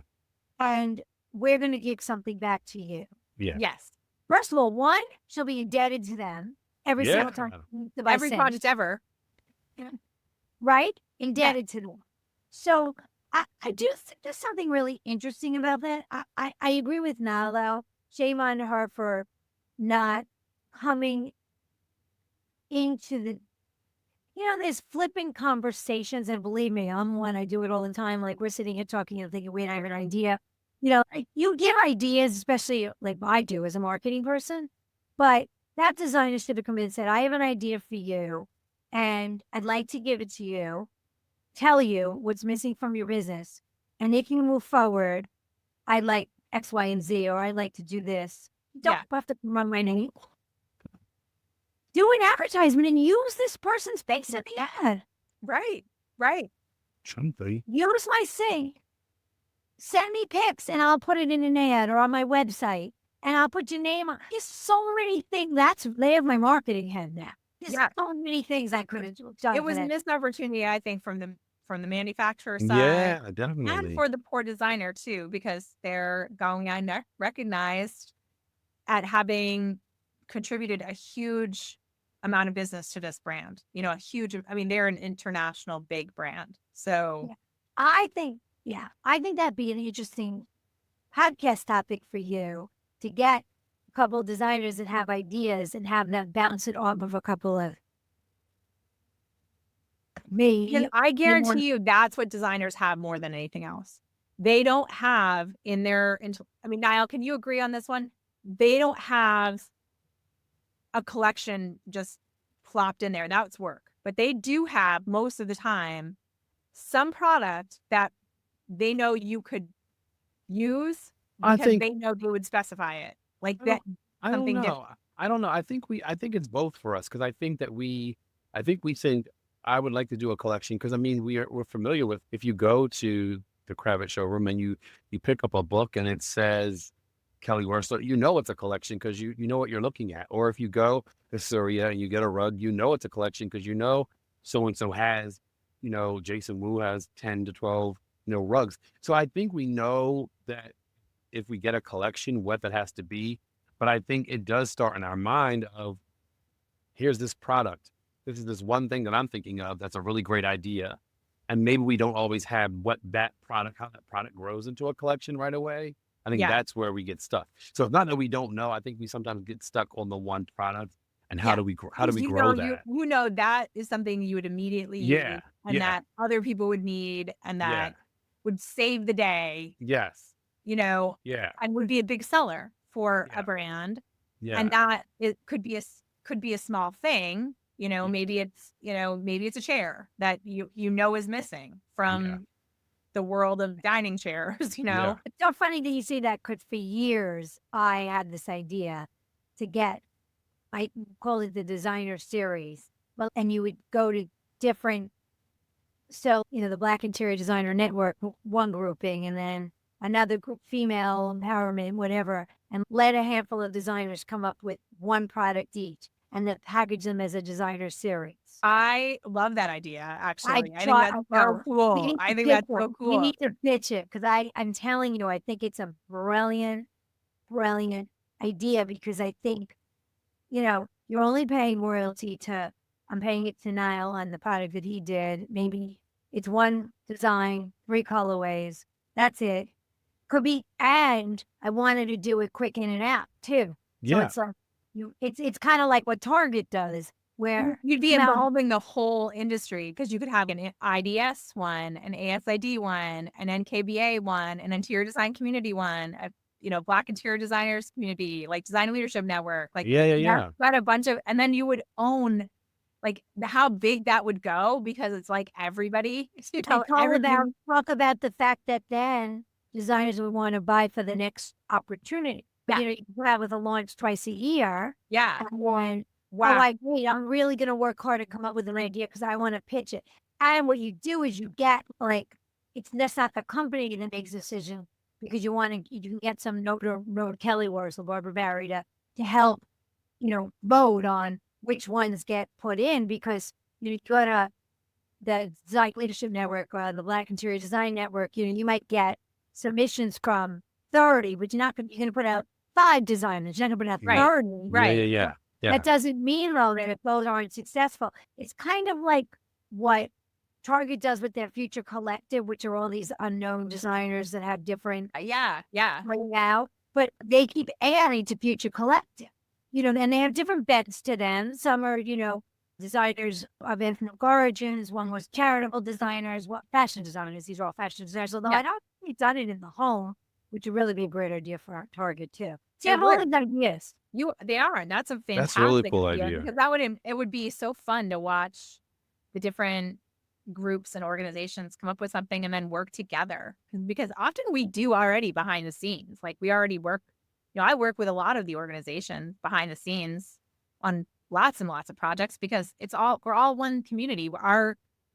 And we're going to give something back to you. Yeah. Yes. First of all, one, she'll be indebted to them every single time to buy every sinks. project ever. right? Indebted to them. So I do think there's something really interesting about that. I agree with Nile, though. Shame on her for not coming into the, there's flipping conversations. And believe me, I'm one, I do it all the time. Like we're sitting here talking and thinking, wait, I have an idea. You give ideas, especially like I do as a marketing person, but that designer should have come in and said, I have an idea for you and I'd like to give it to you, tell you what's missing from your business. And if you move forward, I'd like X, Y, and Z, or I'd like to do this. You don't have to run my name. Do an advertisement and use this person's face in the ad. Right. Something. Use my thing. Send me pics and I'll put it in an ad or on my website and I'll put your name on. There's so many things. They have my marketing head now. There's so many things I could have done. It was a missed opportunity, I think, from the manufacturer side. Yeah, definitely. And for the poor designer too, because they're going unrecognized at having contributed a huge amount of business to this brand. They're an international big brand. So I think that'd be an interesting podcast topic for you, to get a couple of designers that have ideas and have them bounce it off of a couple of me. And I guarantee you that's what designers have more than anything else. They don't have in their, Niall, can you agree on this one? They don't have a collection just plopped in there. That's work. But they do have, most of the time, some product that they know you could use because they know they would specify it. Like that. I don't know. I think it's both for us, because I think we think I would like to do a collection, because we're familiar with, if you go to the Kravitz showroom and you pick up a book and it says Kelly Wearstone, it's a collection because you know what you're looking at. Or if you go to Syria and you get a rug, it's a collection because so-and-so has, Jason Wu has 10 to 12, rugs. So I think we know that if we get a collection, what that has to be. But I think it does start in our mind of, here's this product. This is this one thing that I'm thinking of that's a really great idea. And maybe we don't always have how that product grows into a collection right away. I think that's where we get stuck. So it's not that we don't know. I think we sometimes get stuck on the one product. And how do we grow that? That is something you would immediately use, and that other people would need, and that would save the day. Yes. And would be a big seller for a brand. Yeah. And that it could be a small thing. Maybe it's a chair that is missing from the world of dining chairs. It's so funny that you say that, because for years I had this idea to get, I call it the designer series. Well, and you would go to different, the Black Interior Designer Network, one grouping, and then another group, female empowerment, whatever, and let a handful of designers come up with one product each and then package them as a designer series. I love that idea, actually. I think that's so cool. I think that's so cool. You need to pitch it, because I'm telling you, I think it's a brilliant, brilliant idea, because I think, you're only paying royalty I'm paying it to Nile on the product that he did. Maybe it's one design, 3 colorways. That's it. Could be, and I wanted to do it quick in and out too. So it's like, it's kind of like what Target does, where you'd be involving the whole industry, because you could have an IDS one, an ASID one, an NKBA one, an interior design community one, Black Interior Designers Community, like Design Leadership Network, like got a bunch of, and then you would own, like, how big that would go, because it's like everybody. Talk about the fact that then designers would want to buy for the next opportunity. You have with a launch twice a year. Yeah. And I'm really going to work hard to come up with an idea because I want to pitch it. And what you do is you get, like, that's not the company that makes the decision, because you can get some note Kelly Wars or Barbara Barry to help, vote on which ones get put in, because you go to the Design Leadership Network or the Black Interior Design Network, you might get submissions from 30, but you're going to put out 5 designers. You're not going to put out 30. Right. Yeah. That doesn't mean, though, that if those aren't successful, it's kind of like what Target does with their Future Collective, which are all these unknown designers that have different Yeah. layout, but they keep adding to Future Collective, and they have different bets to them. Some are, designers of ethnic origins. One was charitable designers, fashion designers. These are all fashion designers. Although Yeah. I don't think they've done it in the home, which would really be a great idea for our Target too. So It have all would. these ideas. They are, and that's a That's a really fantastic cool idea idea. because it would be so fun to watch the different groups and organizations come up with something and then work together. Because often we do already behind the scenes. Like we already work, I work with a lot of the organizations behind the scenes on lots and lots of projects because we're all one community.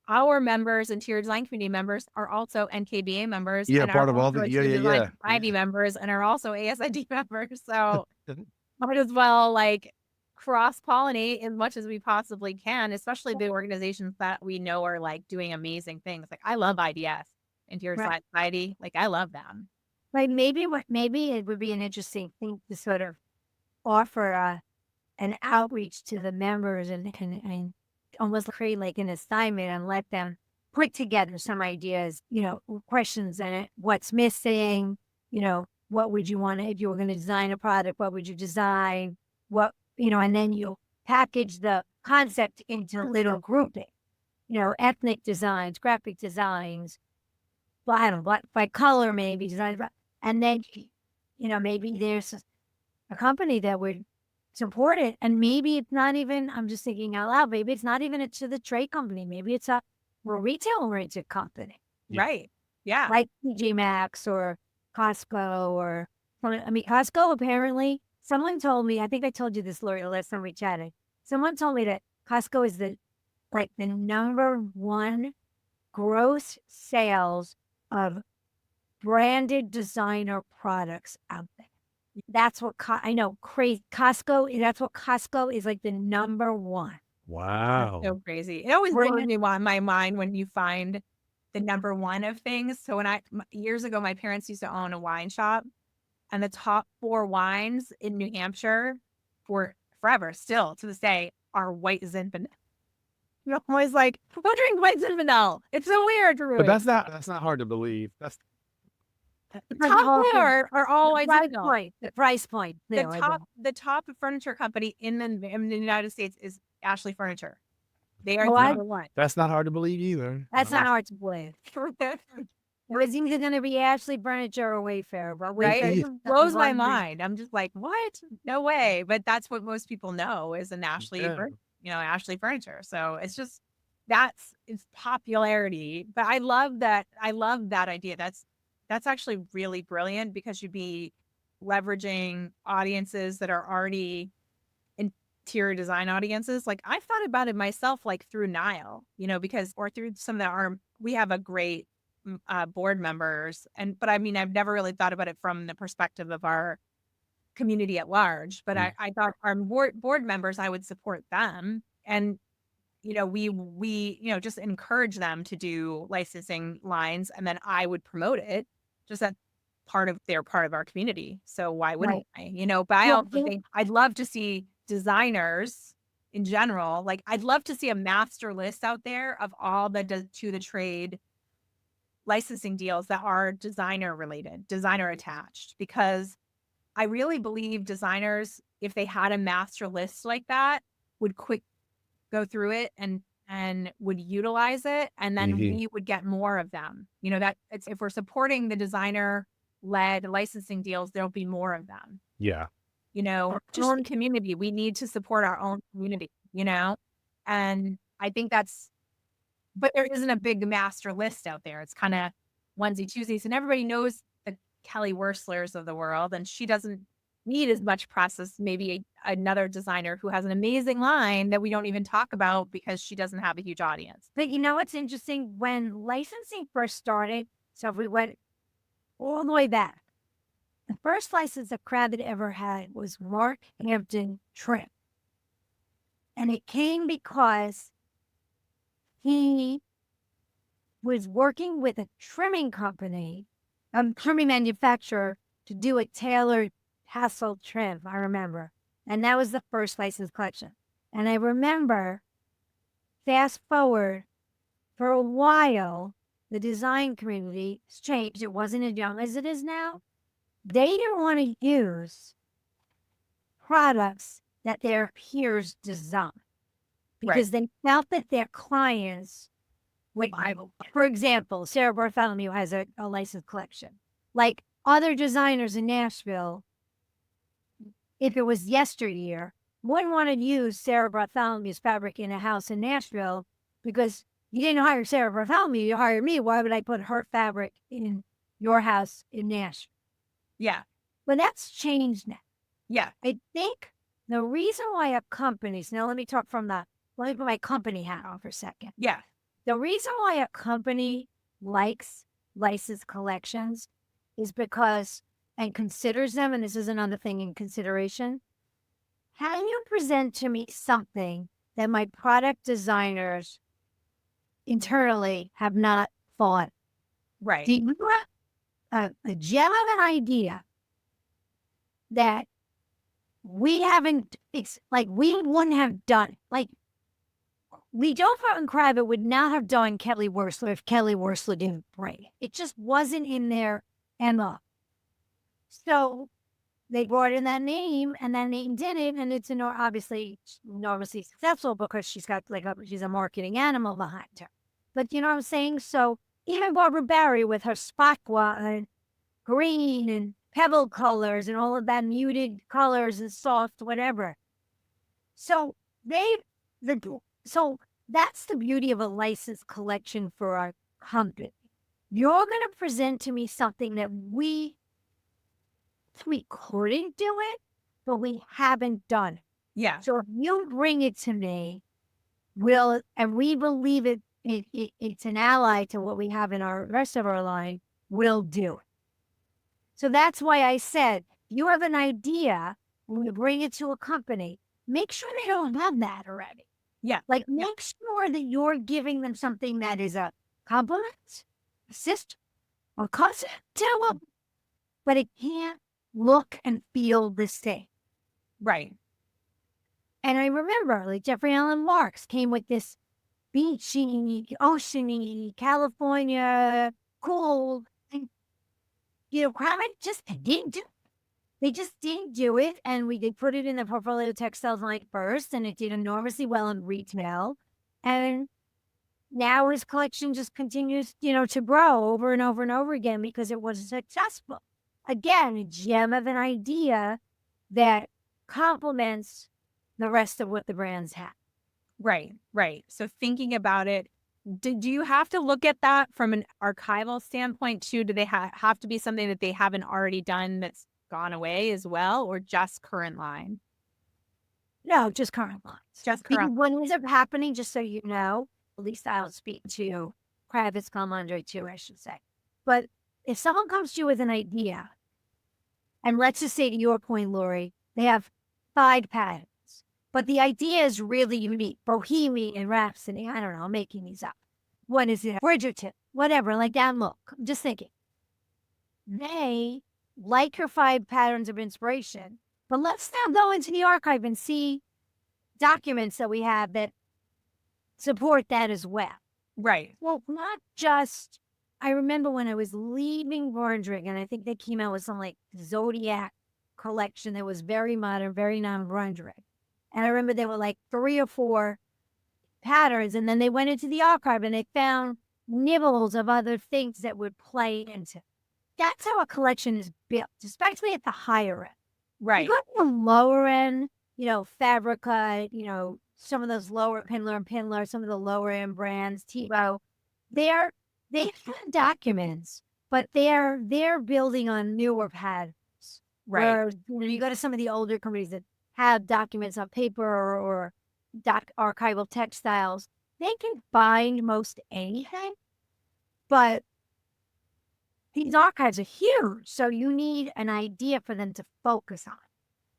Our members, interior design community members, are also NKBA members Yeah, and are part of all also the Interior Design yeah. Society members and are also ASID members. So might as well cross pollinate as much as we possibly can, especially the organizations that we know are doing amazing things. Like I love IDS, Interior Right. Design Society. Like I love them. Like maybe it would be an interesting thing to sort of offer an outreach to the members and almost create like an assignment and let them put together some ideas, questions and what's missing, what would you want if you were going to design a product, what would you design, and then you package the concept into little grouping, ethnic designs, graphic designs, I don't know, by color maybe, design, and then, maybe there's a company that would support it. And maybe it's not even, I'm just thinking out loud, maybe it's not even to the trade company. Maybe it's a retail-oriented company. Yeah. Right. Yeah. Like TJ Maxx or Costco or, Costco apparently, someone told me, I think I told you this, Laurie, the last time we chatted. Someone told me that Costco is the number one gross sales of branded designer products out there. That's what I know. Crazy Costco. That's what Costco is the number one. Wow. That's so crazy. It always blows me in my mind when you find the number one of things. So years ago, my parents used to own a wine shop, and the top 4 wines in New Hampshire for forever, still to this day, are White Zinfandel. You're always like, who drink White Zinfandel? It's so weird, Drew. But that's not hard to believe. That's the top 4 are all White Zinfandel. The price point. The top furniture company in the United States is Ashley Furniture. They are number one. That's not hard to believe either. That's not hard to believe. It was either going to be Ashley Furniture or Wayfair, but Right? Wayfair It blows my mind. I'm just like, what? No way. But that's what most people know is an Ashley, Ashley Furniture. So it's just it's popularity. But I love that. I love that idea. That's actually really brilliant because you'd be leveraging audiences that are already interior design audiences. Like I've thought about it myself, through Nile, or through some of we have a great board members. But I mean, I've never really thought about it from the perspective of our community at large. But I thought our board members, I would support them. And, we just encourage them to do licensing lines, and then I would promote it just as they're part of our community. So why wouldn't I? But I also think I'd love to see designers in general. I'd love to see a master list out there of all the to the trade licensing deals that are designer related, designer attached, because I really believe designers, if they had a master list like that, would go through it and would utilize it, and then we would get more of them. If we're supporting the designer led licensing deals, there'll be more of them. Yeah. Our own community. We need to support our own community, and I think but there isn't a big master list out there. It's kind of onesie twosies, and everybody knows the Kelly Wurslers of the world, and she doesn't need as much process. Maybe another designer who has an amazing line that we don't even talk about because she doesn't have a huge audience. But what's interesting, when licensing first started, so if we went all the way back, the first license that Kravet ever had was Mark Hampton Trim. And it came because he was working with a trimming company, trimming manufacturer, to do a tailored tassel trim, I remember. And that was the first license collection. And I remember, fast forward, for a while, the design community has changed. It wasn't as young as it is now. They didn't want to use products that their peers design because they felt that their clients would, for example, Sarah Bartholomew has a licensed collection. Like other designers in Nashville, if it was yesteryear, wouldn't want to use Sarah Bartholomew's fabric in a house in Nashville because you didn't hire Sarah Bartholomew, you hired me. Why would I put her fabric in your house in Nashville? Yeah. But that's changed now. Yeah. I think the reason why now let me put my company hat on for a second. Yeah. The reason why a company likes licensed collections is because, and considers them, and this is another thing in consideration, can you present to me something that my product designers internally have not thought? Right. Do you have a gem of an idea that we haven't, it's like we wouldn't have done? Like, Lee Jofa and Kravitz would not have done Kelly Wearstler if Kelly Wearstler didn't break. It just wasn't in their MO. So they brought in that name, and that name did it, and it's obviously enormously successful because she's got she's a marketing animal behind her. But you know what I'm saying? So even Barbara Barry with her Spaqua and green and pebble colors and all of that muted colors and soft whatever. So so that's the beauty of a licensed collection for our company. You're going to present to me something that we couldn't do it, but we haven't done. Yeah. So if you bring it to me, and we believe it's an ally to what we have in our rest of our line, we'll do it. So that's why I said, you have an idea, when you bring it to a company, make sure they don't have that already. Yeah. Like, make sure that you're giving them something that is a compliment, assist, or cousin to them, but it can't look and feel the same. Right. And I remember, like, Jeffrey Allen Marks came with this beachy, oceany, California, cold, and, Kravitz just didn't do it. They just didn't do it, and we did put it in the portfolio textiles line first, and it did enormously well in retail. And now his collection just continues, to grow over and over and over again because it was successful. Again, a gem of an idea that complements the rest of what the brands have. Right. Right. So thinking about it, do you have to look at that from an archival standpoint too? Do they have to be something that they haven't already done that's gone away as well, or just current line? No, just current lines. Just current. What ends up happening, just so you know, at least I'll speak to Kravitz Comandre too, I should say. But if someone comes to you with an idea, and let's just say to your point, Laurie, they have 5 patterns, but the idea is really unique. Bohemian, Rhapsody, I don't know, I'm making these up. What is it? Bridgerton, whatever, like that look. I'm just thinking. They like your 5 patterns of inspiration, but let's now go into the archive and see documents that we have that support that as well. Right. Well, not just, I remember when I was leaving Borndrig, and I think they came out with some like Zodiac collection that was very modern, very non-Borndrig. And I remember there were like 3 or 4 patterns, and then they went into the archive and they found nibbles of other things that would play into. That's how a collection is built, especially at the higher end. Right. You go to the lower end, Fabrica, some of those lower Pindler, some of the lower end brands, Tebow, they have documents, but they're building on newer patterns. Right. Whereas, you go to some of the older companies that have documents on paper or archival textiles, they can find most anything, but these archives are huge, so you need an idea for them to focus on.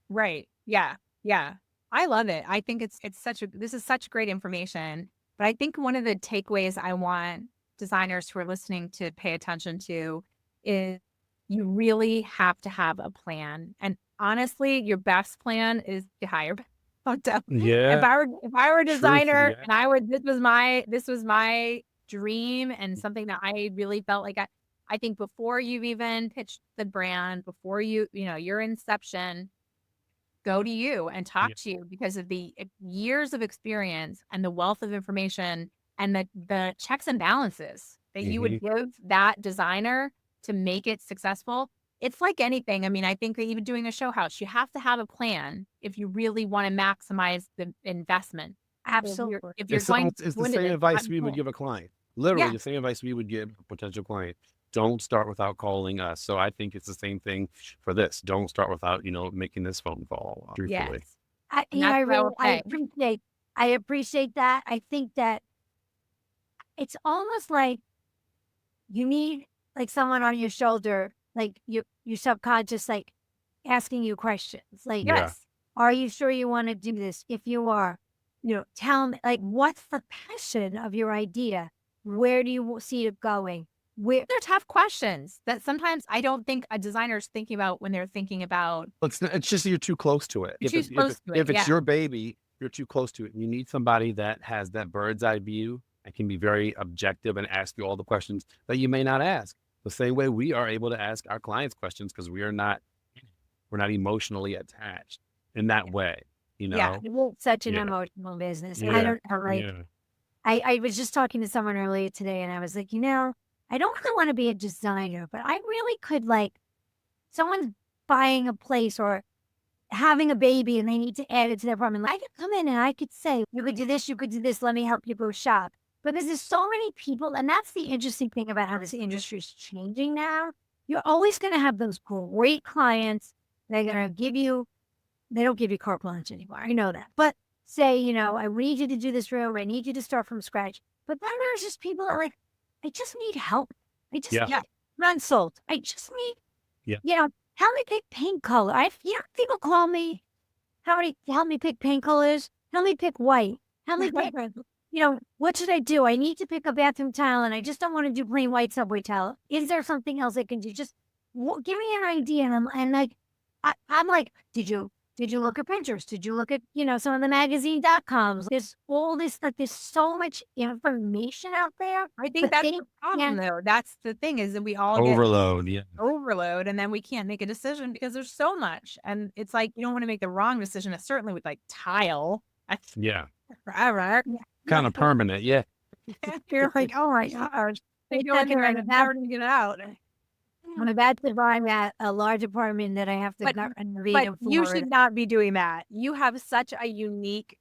Right. Yeah. Yeah. I love it. I think this is such great information, but I think one of the takeaways I want designers who are listening to pay attention to is you really have to have a plan. And honestly, your best plan is to hire. Yeah. If I were a designer Truth, yeah. and this was my dream and something that I really felt like I think before you've even pitched the brand, before your inception, go to you and talk Yeah. to you because of the years of experience and the wealth of information and the checks and balances that you would give that designer to make it successful. It's like anything. I mean, I think that even doing a show house, you have to have a plan if you really want to maximize the investment. Absolutely. If you're going to It's go the into same this, advice we would give a client. Literally yeah, the same advice we would give a potential client. Don't start without calling us. So I think it's the same thing for this. Don't start without, making this phone call, truthfully. yes. I, And you know, that's I what I really, will say. I appreciate that. I think that it's almost like you need like someone on your shoulder, like your subconscious, like asking you questions. Like, Yeah. Yes. are you sure you want to do this? If you are, tell me, like, what's the passion of your idea? Where do you see it going? Where, They're tough questions that sometimes I don't think a designer is thinking about when they're thinking about It's just you're too close to it. too close to it. If it's Yeah. your baby, you're too close to it. You need somebody that has that bird's eye view and can be very objective and ask you all the questions that you may not ask. The same way we are able to ask our clients questions because we're not emotionally attached in that way. Yeah. it's such an Yeah. emotional business. I Yeah. don't know, like, Yeah. I was just talking to someone earlier today and I was like, I don't really want to be a designer, but I really could, like, someone's buying a place or having a baby and they need to add it to their apartment. I could come in and I could say, you could do this, you could do this, let me help you go shop. Because there's so many people, and that's the interesting thing about how this industry is changing now. You're always going to have those great clients. They're going to give you, they don't give you carte blanche anymore. I know that. But say, I need you to do this room. I need you to start from scratch. But then there's just people that are like, I just need help. I just Yeah. need consult. I just need, help me pick paint color. People call me, help me pick paint colors. Help me pick white. Help me pick, what should I do? I need to pick a bathroom tile and I just don't want to do plain white subway tile. Is there something else I can do? Just give me an idea. And like, I'm like, did you look at Pinterest? Did you look at, some of the magazine.coms? There's all this, like, there's so much information out there. I think that's the problem, though. That's the thing is that we all get Overload. Yeah. overload and then we can't make a decision because there's so much. And it's like, you don't want to make the wrong decision. Certainly with like tile. Yeah. Forever. Kind of permanent. Yeah. You're like, oh my gosh. They go in there and it's never to get out. I'm about to buy a large apartment that I have to renovate. But you should not be doing that. You have such a unique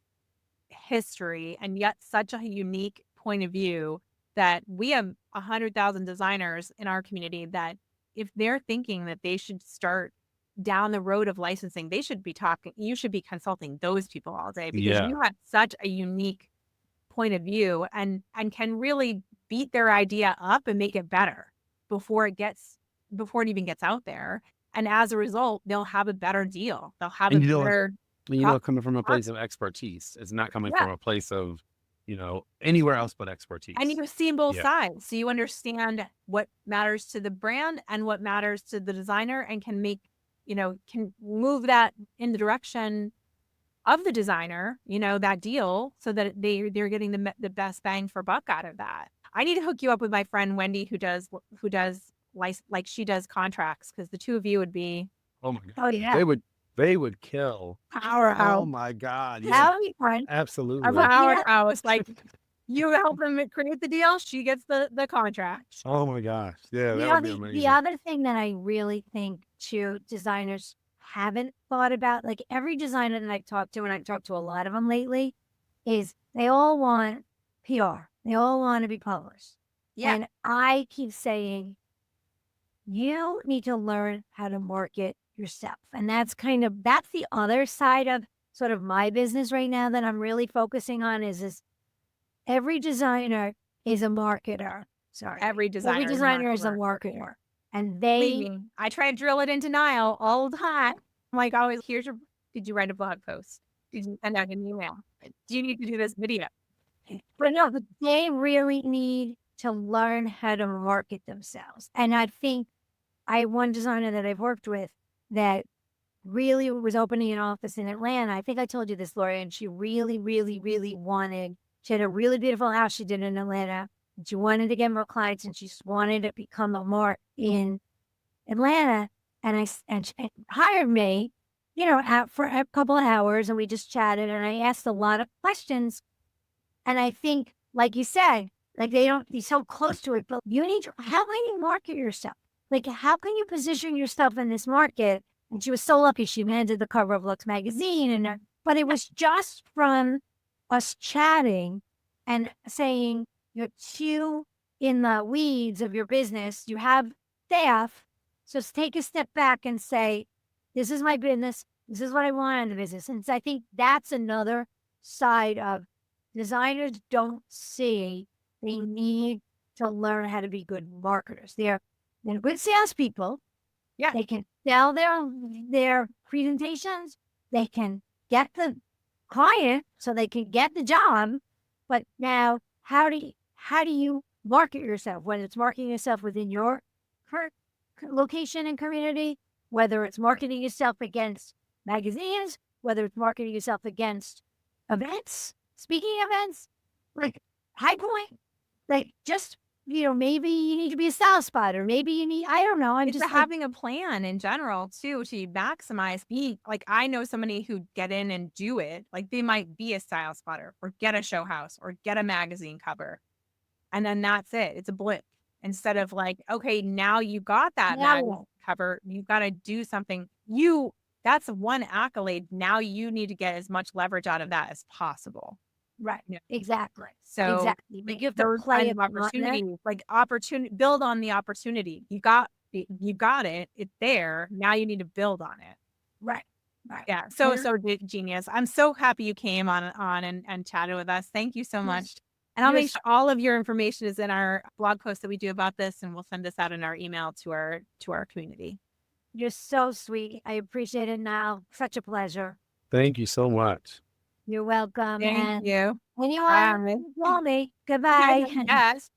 history and yet such a unique point of view that we have 100,000 designers in our community that if they're thinking that they should start down the road of licensing, you should be consulting those people all day because you have such a unique point of view and can really beat their idea up and make it better before it even gets out there. And as a result, they'll have a better deal. They'll have better. Coming from a place of expertise. It's not coming from a place of, anywhere else but expertise. And you've seen both sides. So you understand what matters to the brand and what matters to the designer and can move that in the direction of the designer, that deal so that they're getting the best bang for buck out of that. I need to hook you up with my friend Wendy who does like she does contracts because the two of you would be. Oh my God. Oh yeah. They would kill. Powerhouse. Oh my God. That Yeah. would be fun. Absolutely. A powerhouse. Like you help them create the deal, she gets the contract. Oh my gosh. Yeah, that would be amazing. The other thing that I really think designers haven't thought about, like every designer that I've talked to, and I've talked to a lot of them lately, is they all want PR. They all want to be published. Yeah. And I keep saying, you need to learn how to market yourself. And that's the other side of sort of my business right now that I'm really focusing on is every designer is a marketer. Sorry. Every designer is a marketer. And I try to drill it into Nile all the time. I'm like, always, did you write a blog post? Did you send out an email? Do you need to do this video? But no, they really need to learn how to market themselves. And I think I have one designer that I've worked with that really was opening an office in Atlanta. I think I told you this, Laurie, and she really, really, really she had a really beautiful house she did in Atlanta. She wanted to get more clients, and she just wanted to become a mark in Atlanta. And she hired me, for a couple of hours, and we just chatted, and I asked a lot of questions. And I think, like you said, like they don't be so close to it, but how can you market yourself? Like, how can you position yourself in this market? And she was so lucky. She landed the cover of Looks magazine, but it was just from us chatting and saying, you're too in the weeds of your business. You have staff. So take a step back and say, this is my business. This is what I want in the business. And so I think that's another side of designers don't see. They need to learn how to be good marketers. They're good salespeople. Yeah. They can sell their presentations. They can get the client so they can get the job. But now, how do you market yourself? Whether it's marketing yourself within your current location and community, whether it's marketing yourself against magazines, whether it's marketing yourself against events, speaking events, like High Point, like just, maybe you need to be a style spotter. Maybe you need, I don't know. I'm It's just having a plan in general too, to maximize like, I know somebody who get in and do it. Like they might be a style spotter or get a show house or get a magazine cover. And then that's it. It's a blip. Instead of like, okay, now you got that magazine cover, you've got to do something. That's one accolade. Now you need to get as much leverage out of that as possible. right. Yeah. Exactly. So Exactly. But you have to those play kinds of opportunities, build on the opportunity. You got it. It's there. Now you need to build on it. Right. Right. Yeah. So genius. I'm so happy you came on and chatted with us. Thank you so much. And I'll make sure all of your information is in our blog post that we do about this, and we'll send this out in our email to our community. You're so sweet. I appreciate it, Nile. Such a pleasure. Thank you so much. You're welcome. Thank you. Anyone, call me. Goodbye. Yes.